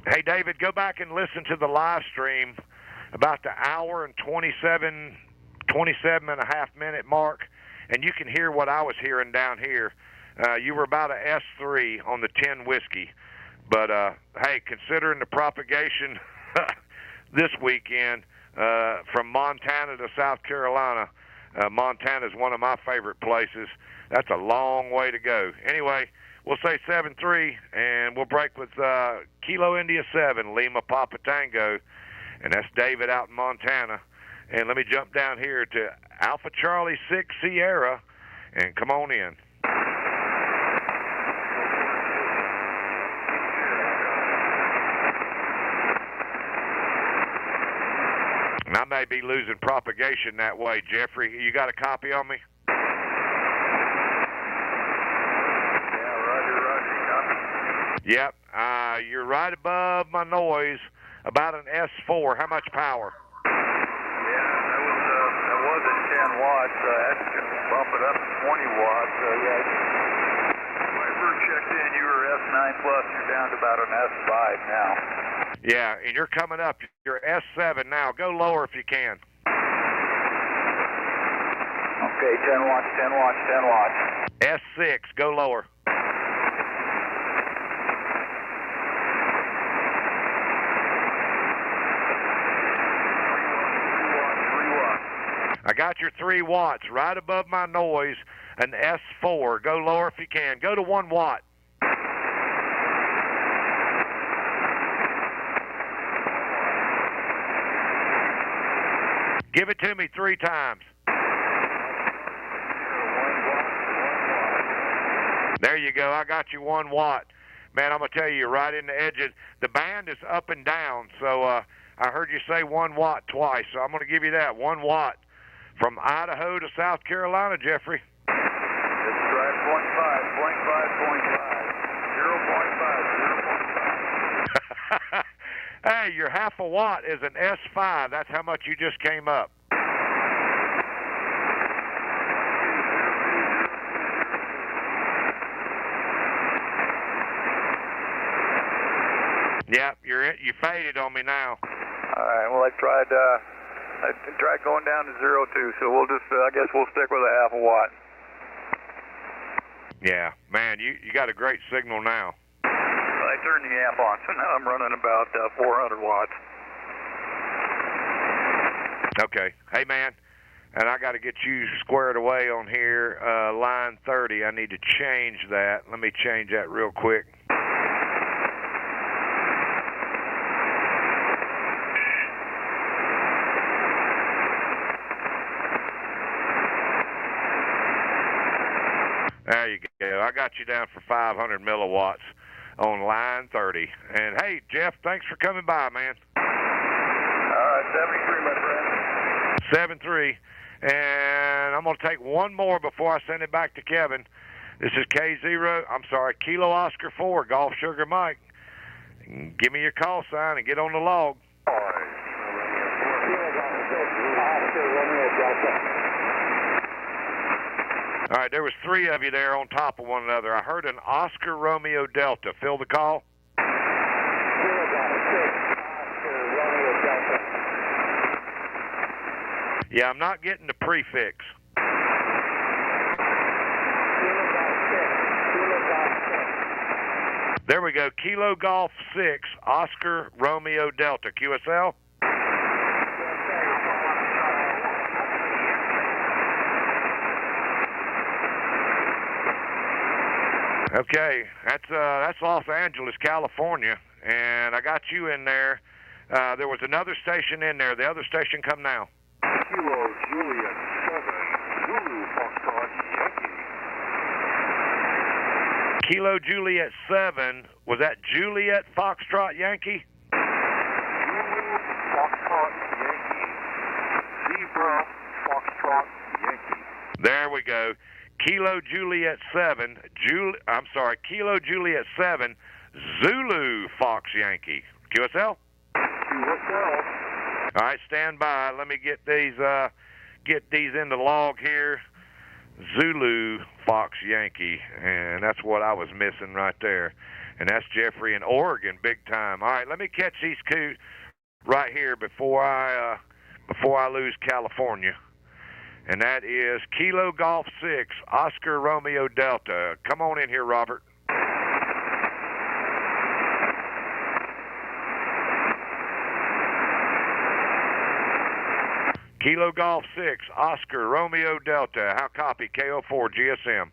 Hey, David, go back and listen to the live stream about the hour and 27 and a half minute mark, and you can hear what I was hearing down here. You were about a S3 on the 10 whiskey, But, hey, considering the propagation this weekend from Montana to South Carolina, Montana is one of my favorite places. That's a long way to go. Anyway, we'll say 7-3, and we'll break with Kilo India 7, Lima Papa Tango, and that's David out in Montana. And let me jump down here to Alpha Charlie 6 Sierra, and come on in. And I may be losing propagation that way, Jeffrey. You got a copy on me? Yep, you're right above my noise, about an S4. How much power? Yeah, that was at 10 watts. That's going to bump it up to 20 watts. When I first checked in, you were S9 plus. You're down to about an S5 now. Yeah, and you're coming up. You're S7 now. Go lower if you can. Okay, 10 watts, 10 watts, 10 watts. S6, go lower. I got your 3 watts right above my noise, an S4. Go lower if you can. Go to 1 watt. Give it to me 3 times. There you go. I got you 1 watt. Man, I'm going to tell you, you're right in the edge of the band is up and down. So I heard you say 1 watt twice. So I'm going to give you that 1 watt. From Idaho to South Carolina, Jeffrey. It's right, 0.5. Hey, your half a watt is an S5. That's how much you just came up. Yep, you faded on me now. All right, well, I tried going down to 0.2, so we'll just, I guess we'll stick with a half a watt. Yeah, man, you got a great signal now. Well, I turned the amp on, so now I'm running about 400 watts. Okay. Hey, man, and I got to get you squared away on here, line 30. I need to change that. Let me change that real quick. There you go. I got you down for 500 milliwatts on line 30. And, hey, Jeff, thanks for coming by, man. 73, my friend. 7-3. And I'm going to take one more before I send it back to Kevin. This is Kilo Oscar 4, Golf Sugar Mike. Give me your call sign and get on the log. All right, there was 3 of you there on top of one another. I heard an Oscar Romeo Delta. Fill the call. Yeah, I'm not getting the prefix. There we go. Kilo Golf 6, Oscar Romeo Delta. QSL? Okay, that's Los Angeles, California, and I got you in there. There was another station in there. The other station come now. Kilo Juliet 7, Zulu Foxtrot Yankee. Kilo Juliet 7, was that Juliet Foxtrot Yankee? Zulu Foxtrot Yankee. Zebra Foxtrot Yankee. There we go. Kilo Juliet 7, Kilo Juliet 7, Zulu Fox Yankee. QSL? QSL. All right, stand by. Let me get these in the log here. Zulu Fox Yankee, and that's what I was missing right there. And that's Jeffrey in Oregon, big time. All right, let me catch these two right here before I lose California. And that is Kilo Golf 6, Oscar Romeo Delta. Come on in here, Robert. Kilo Golf 6, Oscar Romeo Delta. How copy? KO4 GSM.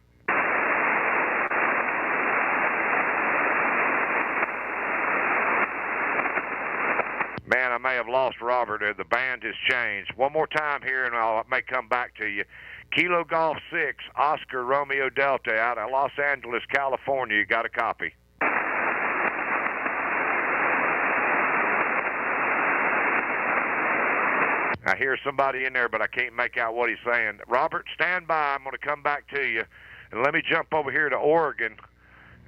Man, I may have lost Robert. The band has changed. One more time here, and I may come back to you. Kilo Golf 6, Oscar Romeo Delta, out of Los Angeles, California. You got a copy? I hear somebody in there, but I can't make out what he's saying. Robert, stand by. I'm going to come back to you. And let me jump over here to Oregon.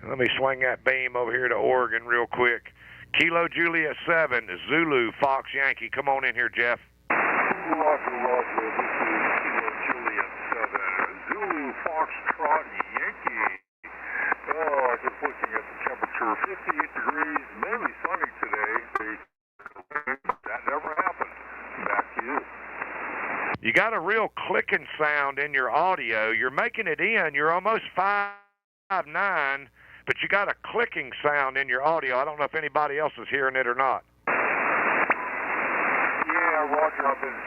Let me swing that beam over here to Oregon real quick. Kilo Juliet 7, Zulu, Fox Yankee. Come on in here, Jeff. Roger, Roger. This is Kilo Juliet 7, Zulu, Foxtrot, Yankee. Just looking at the temperature, 58 degrees, mainly sunny today. That never happened. Back to you. You got a real clicking sound in your audio. You're making it in. You're almost 5'9", but you got a clicking sound in your audio. I don't know if anybody else is hearing it or not. Yeah, Roger, I've been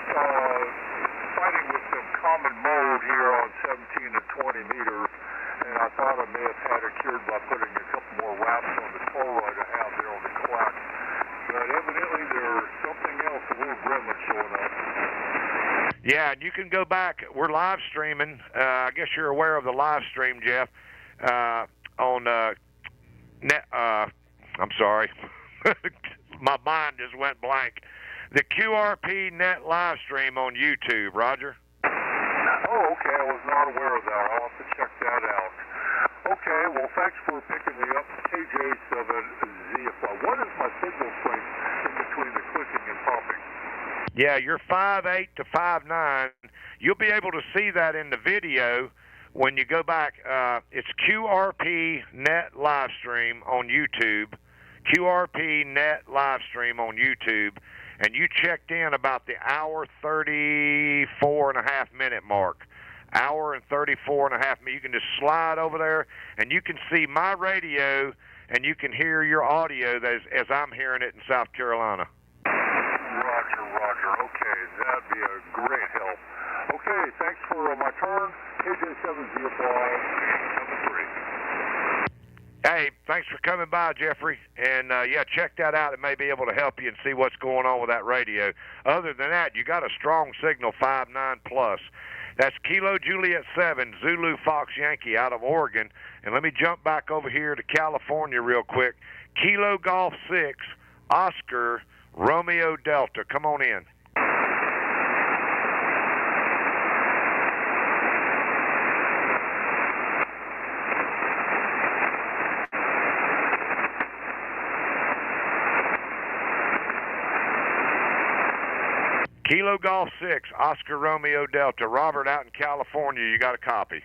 fighting with some common mode here on 17 and 20 meters, and I thought I may have had it cured by putting a couple more wraps on the tow rod I have there on the clock. But evidently there's something else, a little gremlin showing up. Yeah, and you can go back. We're live streaming. I guess you're aware of the live stream, Jeff, on net. I'm sorry. My mind just went blank. The QRP Net Livestream on YouTube, Roger. Oh, okay. I was not aware of that. I'll have to check that out. Okay, well, thanks for picking me up, KJ7ZFY. What is my signal strength in between the clicking and popping? Yeah, you're 5'8" to 5'9". You'll be able to see that in the video when you go back. It's QRP Net Livestream on YouTube. QRP Net Livestream on YouTube. And you checked in about the hour 34.5-minute mark. Hour and 34.5 minutes. You can just slide over there, and you can see my radio, and you can hear your audio as I'm hearing it in South Carolina. Roger, Roger. Okay, that'd be a great help. Okay, thanks for my turn. KJ7ZFY, number 3. Hey, thanks for coming by, Jeffrey. And, yeah, check that out. It may be able to help you and see what's going on with that radio. Other than that, you got a strong signal, 5'9 plus. That's Kilo Juliet 7, Zulu Fox Yankee out of Oregon. And let me jump back over here to California real quick. Kilo Golf 6, Oscar Romeo Delta. Come on in. Kilo Golf 6, Oscar Romeo Delta. Robert out in California, you got a copy.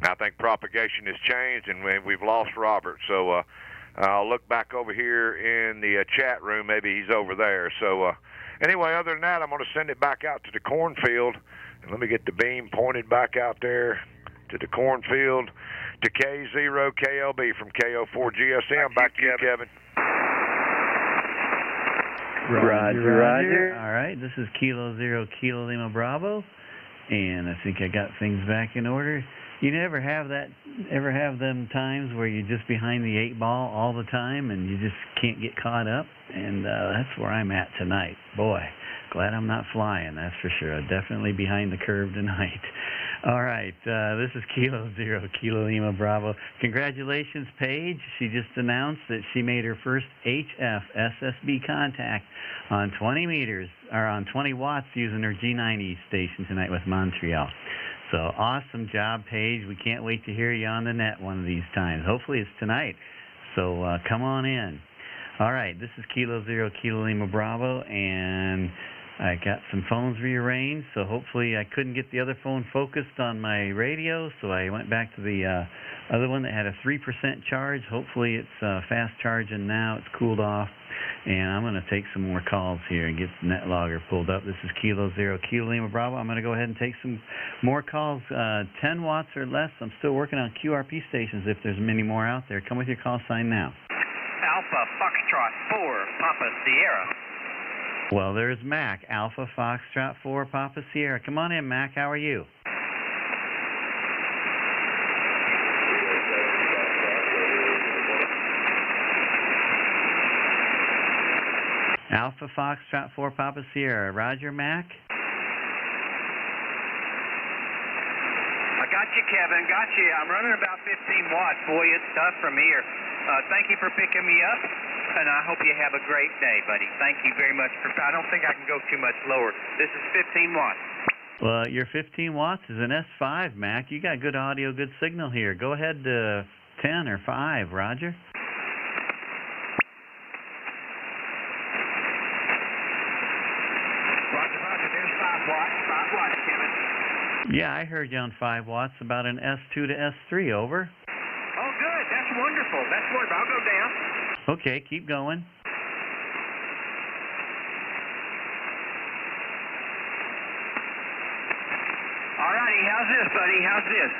I think propagation has changed, and we've lost Robert. So I'll look back over here in the chat room. Maybe he's over there. So anyway, other than that, I'm going to send it back out to the cornfield. And let me get the beam pointed back out there to the cornfield to K0KLB from KO4 GSM. Back to you, Kevin. Roger, Roger. All right, this is Kilo 0 Kilo Lima Bravo, and I think I got things back in order. You never have them times where you're just behind the 8-ball all the time and you just can't get caught up, and that's where I'm at tonight. Boy, glad I'm not flying, that's for sure. I'm definitely behind the curve tonight. All right, this is Kilo 0 Kilo Lima Bravo. Congratulations, Paige. She just announced that she made her first HF SSB contact on 20 meters, or on 20 watts using her G90 station tonight with Montreal. So awesome job, Paige. We can't wait to hear you on the net one of these times. Hopefully it's tonight. So come on in. All right, this is Kilo 0 Kilo Lima Bravo, and I got some phones rearranged, so hopefully I couldn't get the other phone focused on my radio, so I went back to the other one that had a 3% charge. Hopefully it's fast charging now. It's cooled off, and I'm going to take some more calls here and get the net logger pulled up. This is Kilo 0 Kilo Lima Bravo. I'm going to go ahead and take some more calls, 10 watts or less. I'm still working on QRP stations if there's many more out there. Come with your call sign now. Alpha Foxtrot 4, Papa Sierra. Well, there's Mac, Alpha Foxtrot 4, Papa Sierra. Come on in, Mac. How are you? Alpha Foxtrot 4, Papa Sierra. Roger, Mac? I got you, Kevin. Got you. I'm running about 15 watts. Boy, it's tough from here. Thank you for picking me up, and I hope you have a great day, buddy. Thank you very much. I don't think I can go too much lower. This is 15 watts. Well, your 15 watts is an S5, Mac. You got good audio, good signal here. Go ahead to 10 or 5, Roger. There's 5 watts. 5 watts, Kevin. Yeah, I heard you on 5 watts, about an S2 to S3, over. Oh, good. That's wonderful. That's wonderful. I'll go down. Okay, keep going. All righty. How's this, buddy? How's this?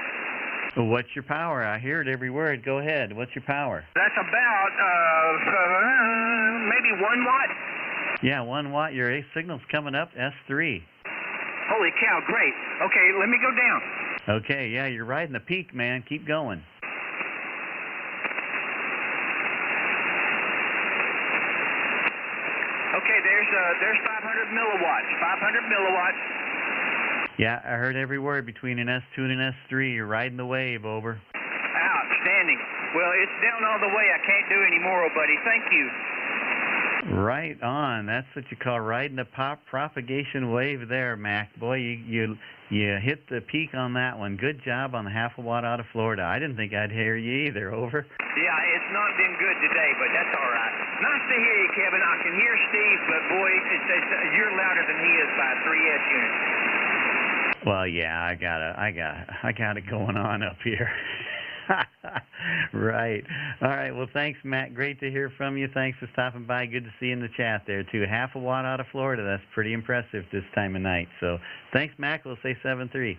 What's your power? I heard every word. Go ahead. What's your power? That's about, maybe 1 watt. Yeah, 1 watt. Your A signal's coming up, S3. Holy cow, great. Okay, let me go down. Okay, yeah, you're riding the peak, man. Keep going. Okay, there's 500 milliwatts. 500 milliwatts. Yeah, I heard every word between an S2 and an S3. You're riding the wave, over. Outstanding. Well, it's down all the way. I can't do any more, buddy. Thank you. Right on. That's what you call riding the propagation wave there, Mac. Boy, you hit the peak on that one. Good job on the half a watt out of Florida. I didn't think I'd hear you either, over. Yeah, it's not been good today, but that's all right. Nice to hear you, Kevin. I can hear Steve, but boy, you're louder than he is by 3S units. Well, yeah, I got it going on up here. Right. All right. Well, thanks, Matt. Great to hear from you. Thanks for stopping by. Good to see you in the chat there, too. Half a watt out of Florida. That's pretty impressive this time of night. So thanks, Mac. We'll say 7-3. 7-3,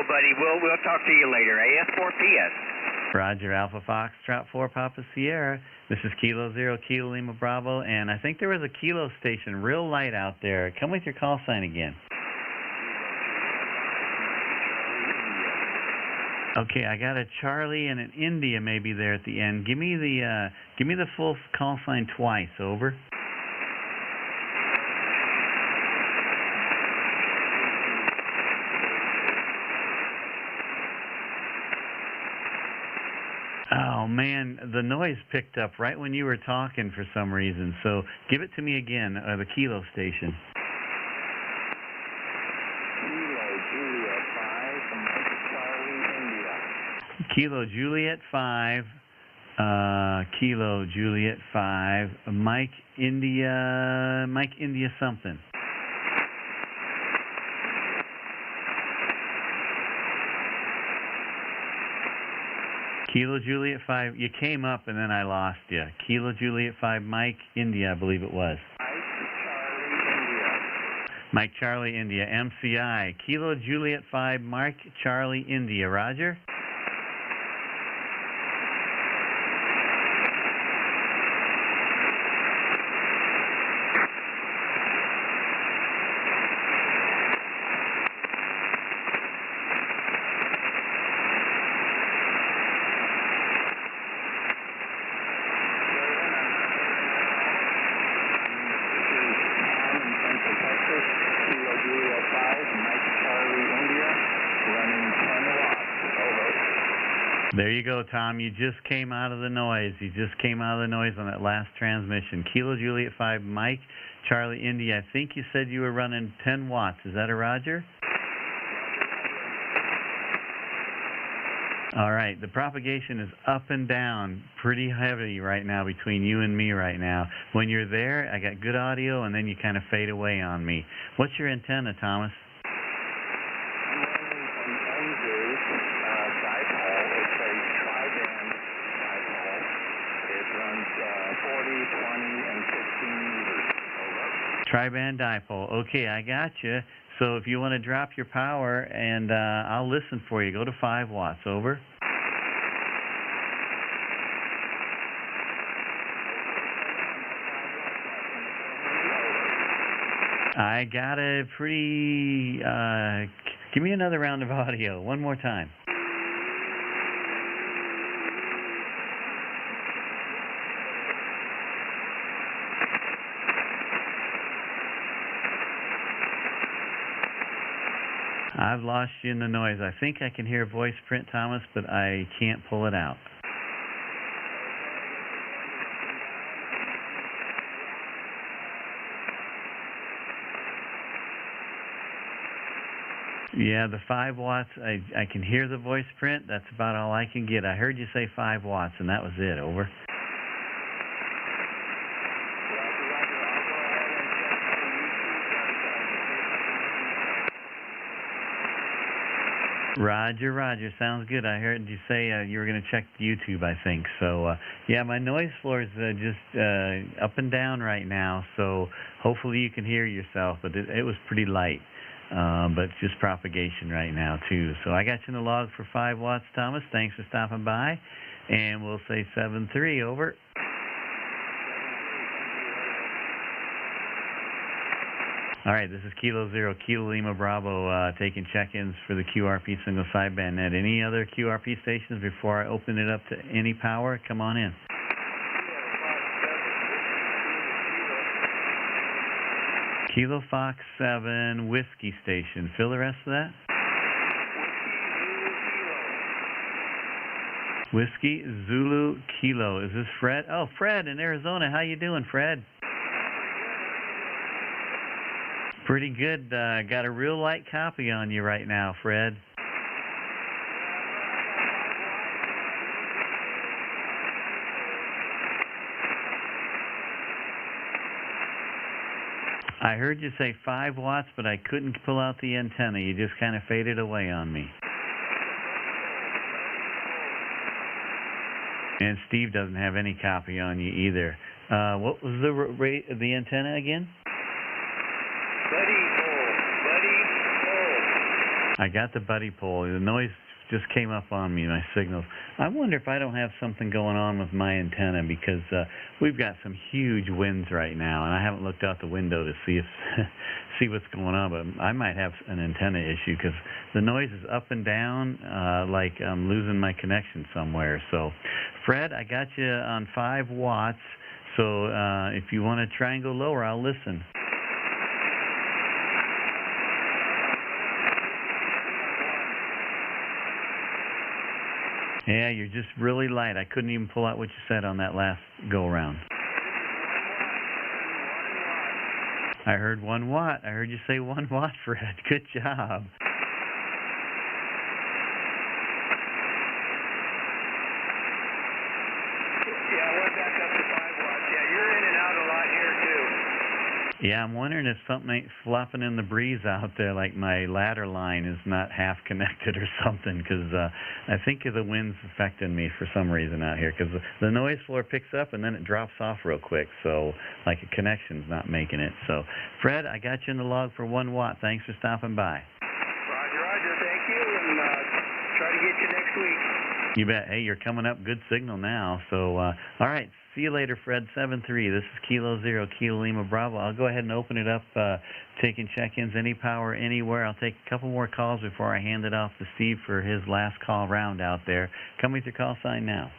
buddy. We'll talk to you later. AS4PS. Roger. Alpha Foxtrot 4, Papa Sierra. This is Kilo 0, Kilo Lima Bravo. And I think there was a Kilo station, real light out there. Come with your call sign again. Okay, I got a Charlie and an India maybe there at the end. Give me the full call sign twice, over. Oh man, the noise picked up right when you were talking for some reason. So give it to me again, the Kilo station. Kilo Juliet 5, Kilo Juliet 5, Mike India something. Kilo Juliet 5, you came up and then I lost you. Kilo Juliet 5, Mike India, I believe it was. Mike Charlie India, MCI. Kilo Juliet 5, Mike Charlie India, Roger? There you go, Tom. You just came out of the noise. You just came out of the noise on that last transmission. Kilo Juliet 5, Mike, Charlie, India. I think you said you were running 10 watts. Is that a Roger? All right. The propagation is up and down pretty heavy right now between you and me right now. When you're there, I got good audio, and then you kind of fade away on me. What's your antenna, Thomas? Tri-band dipole. Okay, I got you. So if you want to drop your power, and I'll listen for you. Go to 5 watts. Over. I got a pretty, give me another round of audio, one more time. I've lost you in the noise. I think I can hear voice print, Thomas, but I can't pull it out. Yeah, the 5 watts, I can hear the voice print. That's about all I can get. I heard you say 5 watts, and that was it. Over. Roger, Roger. Sounds good. I heard you say you were going to check YouTube, I think. So, yeah, my noise floor is just up and down right now, so hopefully you can hear yourself, but it was pretty light. But just propagation right now, too. So I got you in the log for 5 watts, Thomas. Thanks for stopping by. And we'll say 7-3, over. All right, this is Kilo Zero, Kilo Lima Bravo, taking check-ins for the QRP single sideband net. Any other QRP stations before I open it up to any power? Come on in. Kilo Fox 7 Whiskey Station. Fill the rest of that. Whiskey Zulu Kilo. Is this Fred? Oh, Fred in Arizona. How you doing, Fred? Pretty good. Got a real light copy on you right now, Fred. I heard you say 5 watts, but I couldn't pull out the antenna. You just kind of faded away on me. And Steve doesn't have any copy on you either. What was the rate of the antenna again? Buddy pole. I got the buddy pole. The noise just came up on me, my signals. I wonder if I don't have something going on with my antenna, because we've got some huge winds right now, and I haven't looked out the window to see what's going on, but I might have an antenna issue, because the noise is up and down like I'm losing my connection somewhere. So, Fred, I got you on 5 watts, so if you want to try and go lower, I'll listen. Yeah, you're just really light. I couldn't even pull out what you said on that last go-around. I heard 1 watt. I heard you say 1 watt, Fred. Good job. Yeah, I went back up to 5 watts. Yeah, you're in and out a lot here, too. Yeah, I'm wondering if something ain't flopping in the breeze out there, like my ladder line is not half connected or something, because I think the wind's affecting me for some reason out here, because the noise floor picks up and then it drops off real quick, so like a connection's not making it. So, Fred, I got you in the log for 1 watt. Thanks for stopping by. Roger, thank you, and try to get you next week. You bet. Hey, you're coming up good signal now. So, all right. See you later, Fred. 7-3. This is Kilo Zero, Kilo Lima Bravo. I'll go ahead and open it up, taking check-ins, any power, anywhere. I'll take a couple more calls before I hand it off to Steve for his last call round out there. Come with your call sign now.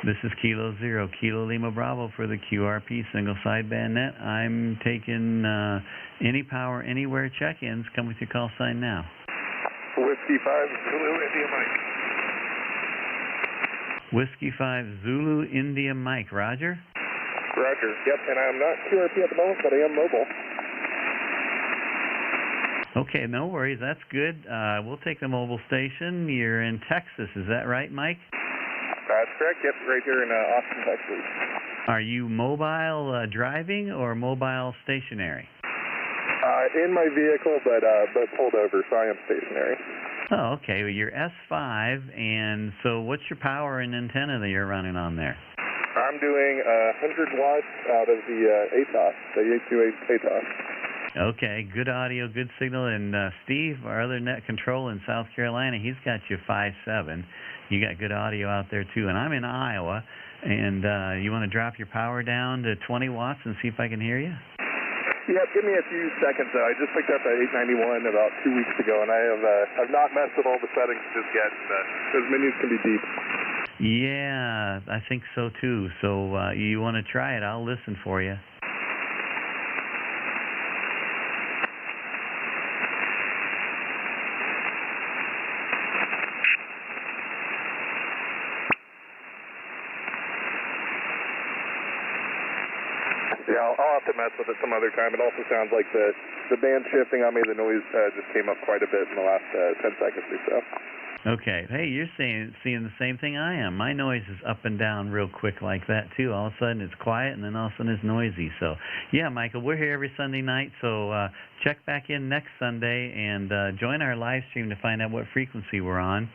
This is Kilo Zero, Kilo Lima Bravo for the QRP single sideband net. I'm taking any power, anywhere check-ins. Come with your call sign now. Whiskey 5 Zulu India Mike. Whiskey 5 Zulu India Mike. Roger? Roger. Yep, and I'm not QRP at the moment, but I am mobile. Okay, no worries. That's good. We'll take the mobile station. You're in Texas. Is that right, Mike? That's correct. Yep, right here in Austin, Texas. Are you mobile driving or mobile stationary? In my vehicle, but pulled over, so I am stationary. Oh, okay. Well, you're S5, and so what's your power and antenna that you're running on there? I'm doing 100 watts out of the ATOS, the AQ8 ATOS. Okay, good audio, good signal. And Steve, our other net control in South Carolina, he's got you 5.7. You got good audio out there, too. And I'm in Iowa. And you want to drop your power down to 20 watts and see if I can hear you? Yep, give me a few seconds. I just picked up that 891 about 2 weeks ago, and I've not messed with all the settings just yet. Those menus can be deep. Yeah, I think so too. So you want to try it? I'll listen for you. Yeah, I'll have to mess with it some other time. It also sounds like the band shifting on me, the noise just came up quite a bit in the last 10 seconds or so. Okay. Hey, you're seeing the same thing I am. My noise is up and down real quick like that, too. All of a sudden it's quiet, and then all of a sudden it's noisy. So, yeah, Michael, we're here every Sunday night, so check back in next Sunday and join our live stream to find out what frequency we're on.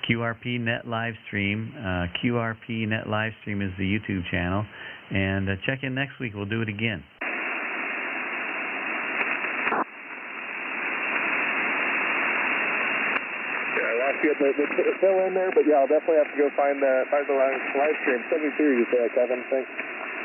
QRP Net Livestream. QRP Net Livestream is the YouTube channel. And check in next week. We'll do it again. Get the fill in there, but yeah, I'll definitely have to go find the live stream. 73, you say, Kevin? Thanks.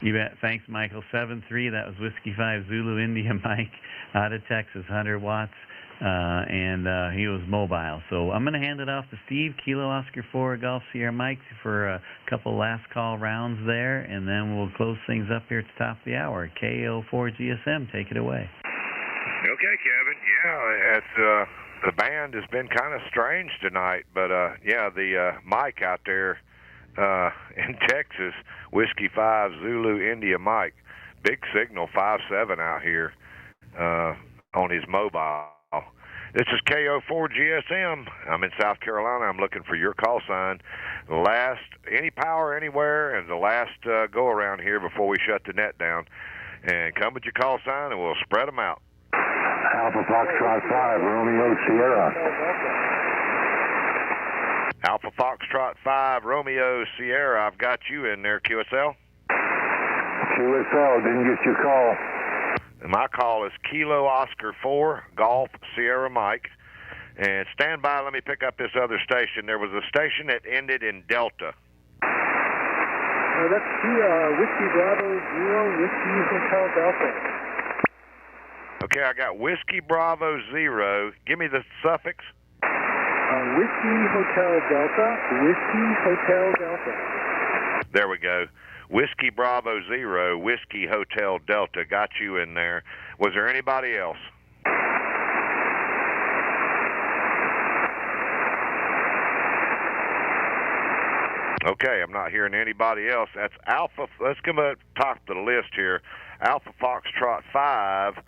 You bet. Thanks, Michael. 7-3, that was Whiskey 5 Zulu India Mike out of Texas, 100 watts, and he was mobile. So I'm going to hand it off to Steve, Kilo Oscar 4 Golf Sierra Mike, for a couple last call rounds there, and then we'll close things up here at the top of the hour. KO4 GSM, take it away. Okay, Kevin. Yeah, it's the band has been kind of strange tonight, but yeah, the mic out there in Texas, Whiskey 5 Zulu India Mike, big signal 5-7 out here on his mobile. This is KO4 GSM. I'm in South Carolina. I'm looking for your call sign. Any power anywhere, and the last go around here before we shut the net down. And come with your call sign, and we'll spread them out. Alpha Foxtrot 5, Romeo Sierra. Alpha Foxtrot 5, Romeo Sierra. I've got you in there, QSL. QSL, didn't get your call. And my call is Kilo Oscar 4, Golf Sierra Mike. And stand by, let me pick up this other station. There was a station that ended in Delta. That's Whiskey Bravo 0, Whiskey Hotel Delta. Okay, I got Whiskey Bravo 0. Give me the suffix. Whiskey Hotel Delta. Whiskey Hotel Delta. There we go. Whiskey Bravo 0, Whiskey Hotel Delta. Got you in there. Was there anybody else? Okay, I'm not hearing anybody else. That's Alpha. Let's come up top of the list here. Alpha Foxtrot 5,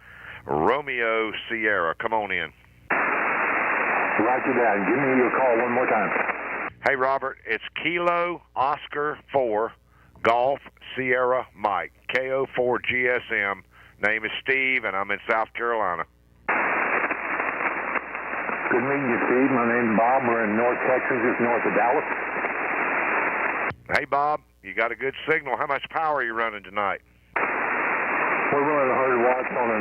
Romeo Sierra. Come on in. Roger that. Give me your call one more time. Hey, Robert, it's Kilo Oscar 4, Golf Sierra Mike, KO4 GSM. Name is Steve, and I'm in South Carolina. Good meeting you, Steve. My name's Bob. We're in North Texas, just north of Dallas. Hey, Bob, you got a good signal. How much power are you running tonight? We're running 100 watts on a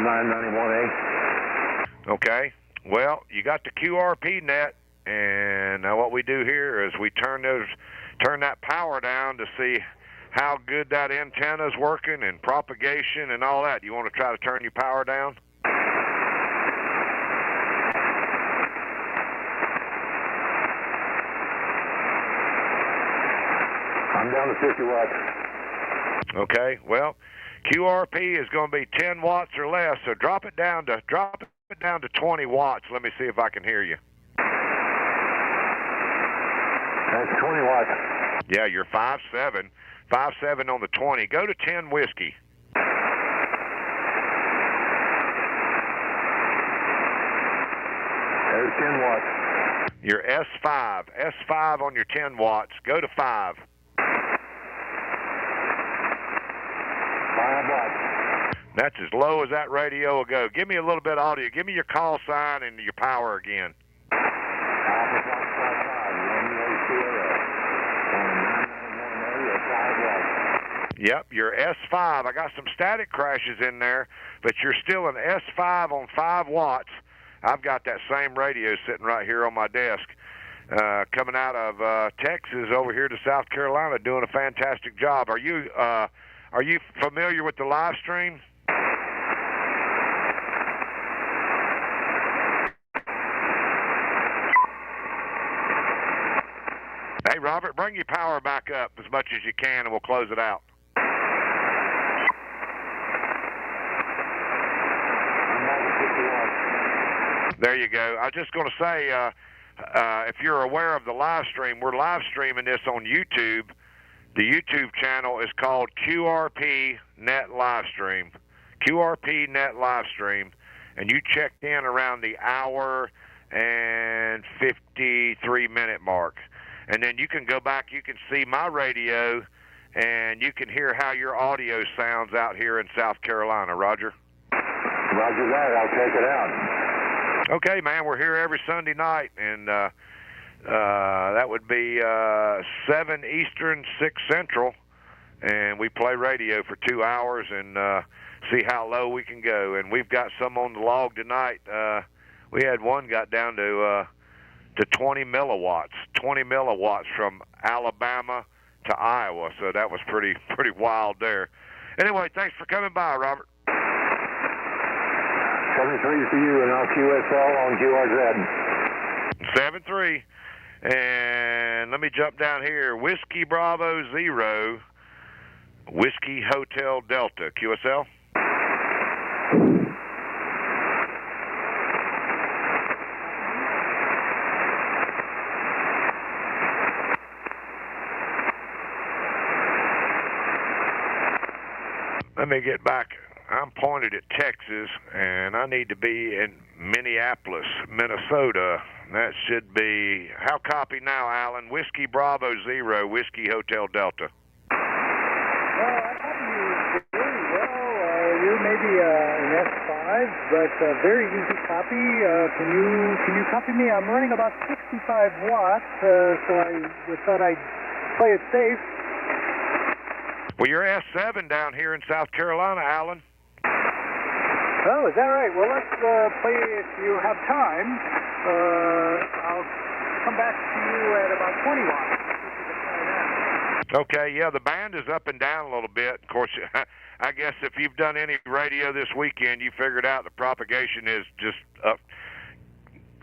991A. Okay. Well, you got the QRP net, and now what we do here is we turn that power down to see how good that antenna's working and propagation and all that. You want to try to turn your power down? I'm down to 50 watts. Okay. Well, QRP is going to be 10 watts or less, so drop it down to 20 watts. Let me see if I can hear you. That's 20 watts. Yeah, you're 5.7. 5.7 on the 20. Go to 10 whiskey. There's 10 watts. You're S5. S5 on your 10 watts. Go to 5. 5 watts. That's as low as that radio will go. Give me a little bit of audio. Give me your call sign and your power again. Alpha Foxtrot 5, Romeo Sierra. On 991A at 5 watts. Yep, you're S5. I got some static crashes in there, but you're still an S5 on 5 watts. I've got that same radio sitting right here on my desk. coming out of Texas over here to South Carolina, doing a fantastic job. Are you familiar with the live stream? Hey, Robert, bring your power back up as much as you can, and we'll close it out. There you go. I was just going to say, if you're aware of the live stream, we're live streaming this on YouTube. The YouTube channel is called QRP Net Livestream. QRP Net Livestream. And you checked in around the hour and 53-minute mark. And then you can go back, you can see my radio, and you can hear how your audio sounds out here in South Carolina. Roger? Roger that. I'll check it out. Okay, man, we're here every Sunday night, and that would be 7 Eastern, 6 Central, and we play radio for 2 hours and see how low we can go. And we've got some on the log tonight. We had one got down to 20 milliwatts from Alabama to Iowa, so that was pretty wild there. Anyway, thanks for coming by, Robert. 7-3 for you and QSL on QRZ. 7-3. And let me jump down here. Whiskey Bravo 0, Whiskey Hotel Delta. QSL? Let me get back. I'm pointed at Texas, and I need to be in Minneapolis, Minnesota. That should be, how copy now, Alan? Whiskey Bravo 0, Whiskey Hotel Delta. Well, I copy you very well. You're maybe an S5, but very easy copy. Can you copy me? I'm running about 65 watts, so I thought I'd play it safe. Well, you're S7 down here in South Carolina, Alan. Oh, is that right? Well, let's play if you have time. I'll come back to you at about 20 watts. Okay, yeah, the band is up and down a little bit. Of course, I guess if you've done any radio this weekend, you figured out the propagation is just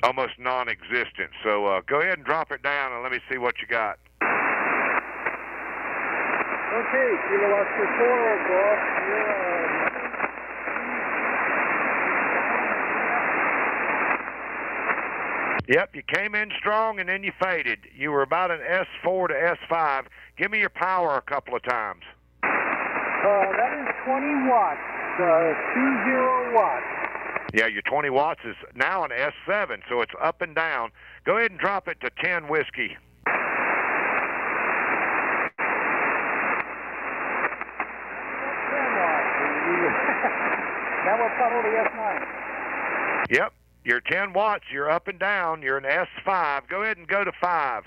almost non-existent. So go ahead and drop it down and let me see what you got. Okay, Kilo Oscar 4, go off here. Yep, you came in strong and then you faded. You were about an S4 to S5. Give me your power a couple of times. That is 20 watts, 20 watts. Yeah, your 20 watts is now an S7, so it's up and down. Go ahead and drop it to 10 whiskey. Now we're probably S9. Yep, you're 10 watts, you're up and down, you're an S5. Go ahead and go to 5.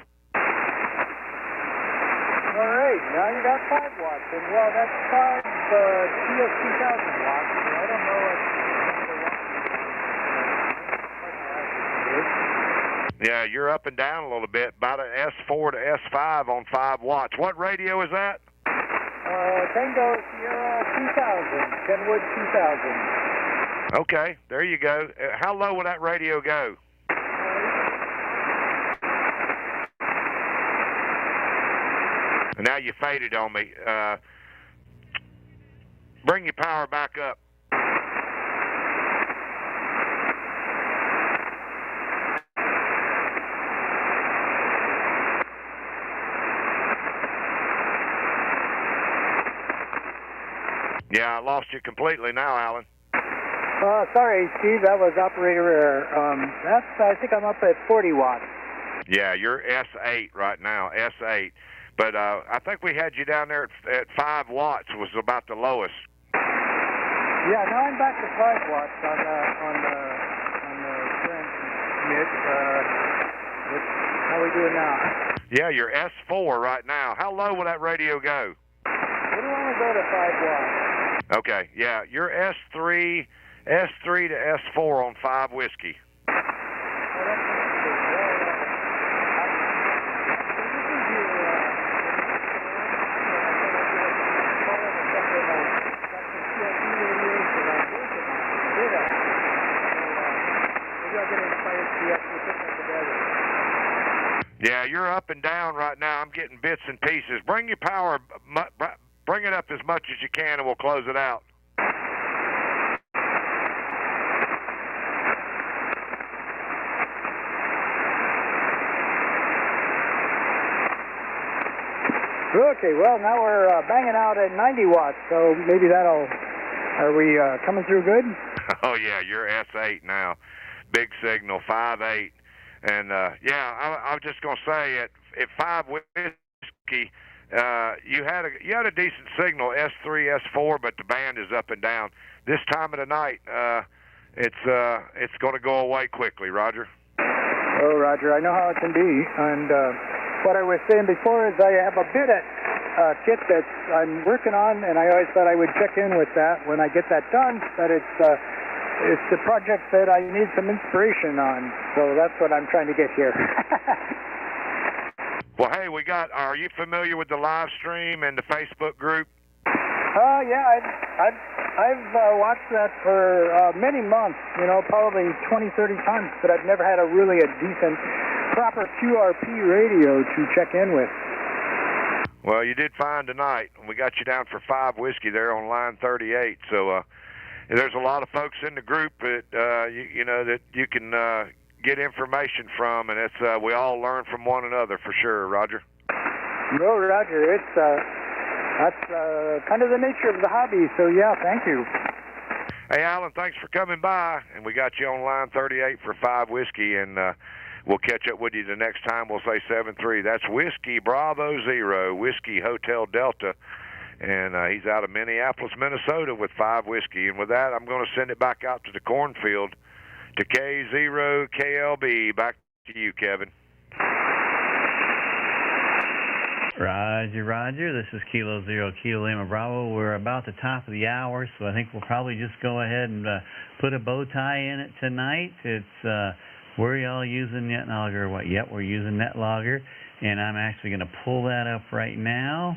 All right, now you got 5 watts. And well, that's 5 TS2000 watts. So I don't know what. Yeah, you're up and down a little bit, about an S4 to S5 on 5 watts. What radio is that? Tango Sierra 2000, Kenwood 2000. Okay, there you go. How low will that radio go? Now you faded on me. Bring your power back up. Yeah, I lost you completely now, Alan. Sorry, Steve, that was operator error. I think I'm up at 40 watts. Yeah, you're S8 right now, S8. But I think we had you down there at 5 watts was about the lowest. Yeah, now I'm back to 5 watts on the transmit. How are we doing now? Yeah, you're S4 right now. How low will that radio go? We don't want to go to 5 watts. Okay, yeah, you're S3 to S4 on 5 whiskey. Yeah, you're up and down right now. I'm getting bits and pieces. Bring your power, bring it up as much as you can, and we'll close it out. Okay, well, now we're banging out at 90 watts, so maybe that'll... Are we coming through good? Oh, yeah, you're S8 now. Big signal, 5.8. And, yeah, I was just going to say, at 5 whiskey, you had a decent signal, S3, S4, but the band is up and down. This time of the night, it's going to go away quickly, Roger. Oh, Roger, I know how it can be. And what I was saying before is I have a bit kit that I'm working on, and I always thought I would check in with that when I get that done, that it's a project that I need some inspiration on. So that's what I'm trying to get here. Well, hey, are you familiar with the live stream and the Facebook group? Yeah, I've watched that for many months, probably 20, 30 times, but I've never had a decent, proper QRP radio to check in with. Well, you did fine tonight. We got you down for 5 whiskey there on line 38. So there's a lot of folks in the group that that you can get information from, and it's we all learn from one another for sure, Roger. No, Roger, that's kind of the nature of the hobby. So yeah, thank you. Hey, Alan, thanks for coming by, and we got you on line 38 for 5 whiskey, and we'll catch up with you the next time. We'll say 7-3. That's Whiskey Bravo Zero, Whiskey Hotel Delta, and he's out of Minneapolis, Minnesota with 5 whiskey. And with that, I'm going to send it back out to the cornfield to K0KLB. Back to you, Kevin. Roger, Roger. This is Kilo Zero, Kilo Lima Bravo. We're about the top of the hour, so I think we'll probably just go ahead and put a bow tie in it tonight. It's were y'all using NetLogger or what? Yep, we're using NetLogger, and I'm actually going to pull that up right now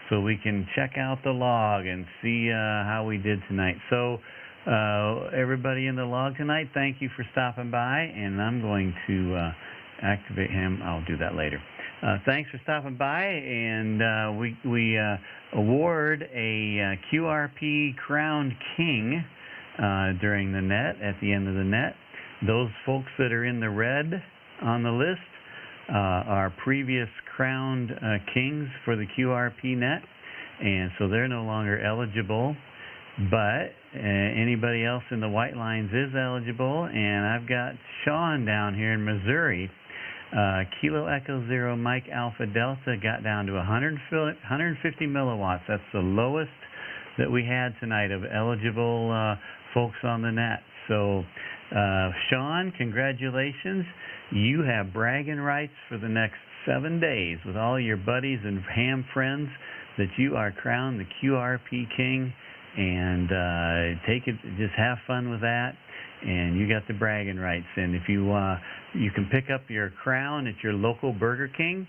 so we can check out the log and see how we did tonight. So everybody in the log tonight, thank you for stopping by, and I'm going to activate him. I'll do that later. Thanks for stopping by, and we award a QRP Crowned King during the net, at the end of the net. Those folks that are in the red on the list are previous crowned kings for the QRP net, and so they're no longer eligible, but anybody else in the white lines is eligible, and I've got Sean down here in Missouri. Kilo Echo Zero Mike Alpha Delta got down to 150 milliwatts. That's the lowest that we had tonight of eligible folks on the net. So, Sean, congratulations. You have bragging rights for the next 7 days with all your buddies and ham friends that you are crowned the QRP King, and take it, just have fun with that. And you got the bragging rights. And if you can pick up your crown at your local Burger King,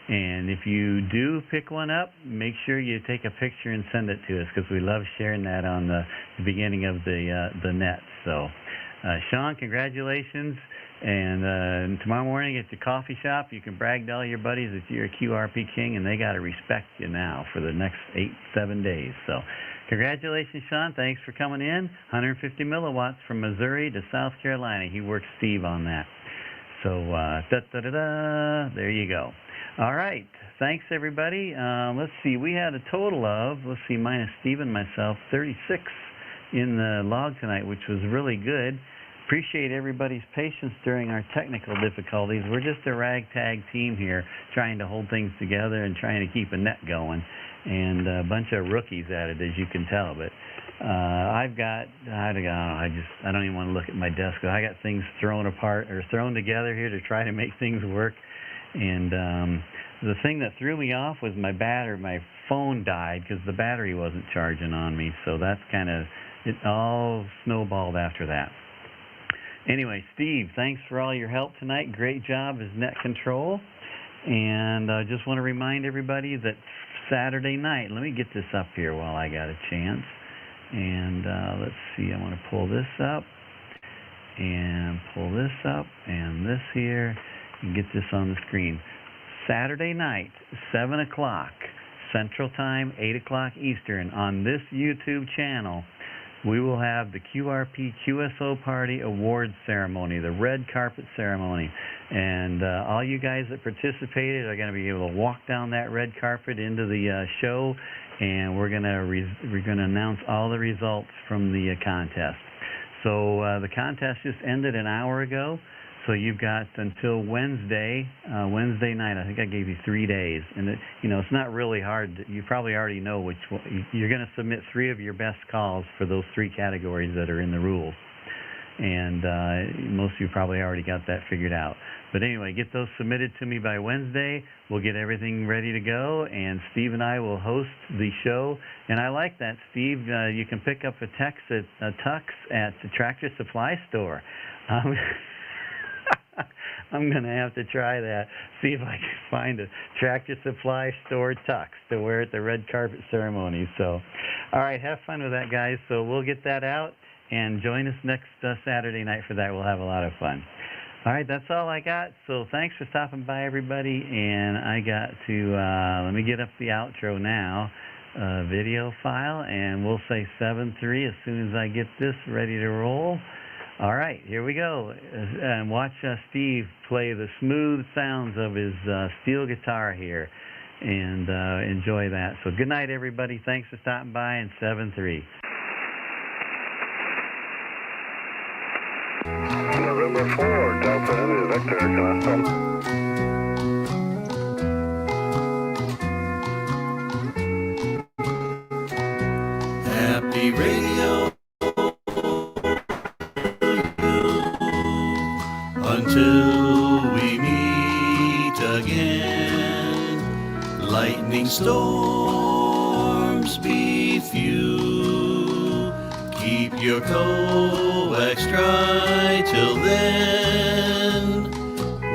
and if you do pick one up, make sure you take a picture and send it to us, because we love sharing that on the beginning of the net. So, Sean, congratulations. And tomorrow morning at the coffee shop, you can brag to all your buddies that you're a QRP King, and they got to respect you now for the next 7 days. So, congratulations, Sean. Thanks for coming in. 150 milliwatts from Missouri to South Carolina. He worked Steve on that. So, there you go. All right. Thanks, everybody. Let's see. We had a total of, minus Steve and myself, 36 in the log tonight, which was really good. Appreciate everybody's patience during our technical difficulties. We're just a ragtag team here trying to hold things together and trying to keep a net going. And a bunch of rookies at it, as you can tell. But I've got, I don't even want to look at my desk. I got things thrown apart or thrown together here to try to make things work. And the thing that threw me off was my phone died because the battery wasn't charging on me. So that's it all snowballed after that. Anyway, Steve, thanks for all your help tonight. Great job as net control. And I just want to remind everybody that Saturday night, let me get this up here while I got a chance. And let's see, I want to pull this up and pull this up and this here. get this on the screen. Saturday night, 7 o'clock Central Time, 8 o'clock Eastern, on this YouTube channel, we will have the QRP QSO Party Awards Ceremony, the red carpet ceremony. And all you guys that participated are going to be able to walk down that red carpet into the show, and we're going to announce all the results from the contest. So the contest just ended an hour ago. So you've got until Wednesday night. I think I gave you 3 days, and it's not really hard. You probably already know which one. You're going to submit 3 of your best calls for those 3 categories that are in the rules, and most of you probably already got that figured out. But anyway, get those submitted to me by Wednesday. We'll get everything ready to go, and Steve and I will host the show. And I like that, Steve. You can pick up a tux at the Tractor Supply Store. I'm going to have to try that, see if I can find a Tractor Supply Store tux to wear at the red carpet ceremony. So, all right, have fun with that, guys. So we'll get that out, and join us next Saturday night for that. We'll have a lot of fun. All right, that's all I got. So thanks for stopping by, everybody. And I got to, let me get up the outro now, video file, and we'll say 7-3 as soon as I get this ready to roll. All right, here we go. And watch Steve play the smooth sounds of his steel guitar here, and enjoy that. So good night, everybody. Thanks for stopping by, and 7-3. November 4, Delta India Victor, can I Happy radio. Until we meet again, lightning storms be few. Keep your coax dry till then.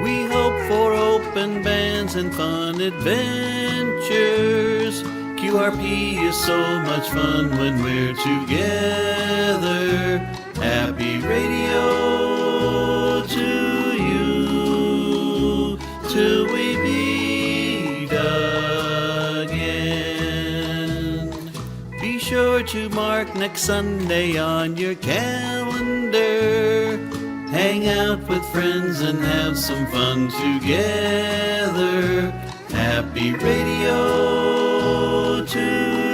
We hope for open bands and fun adventures. QRP is so much fun when we're together. Happy radio to you, till we meet again. Be sure to mark next Sunday on your calendar. Hang out with friends and have some fun together. Happy radio to you.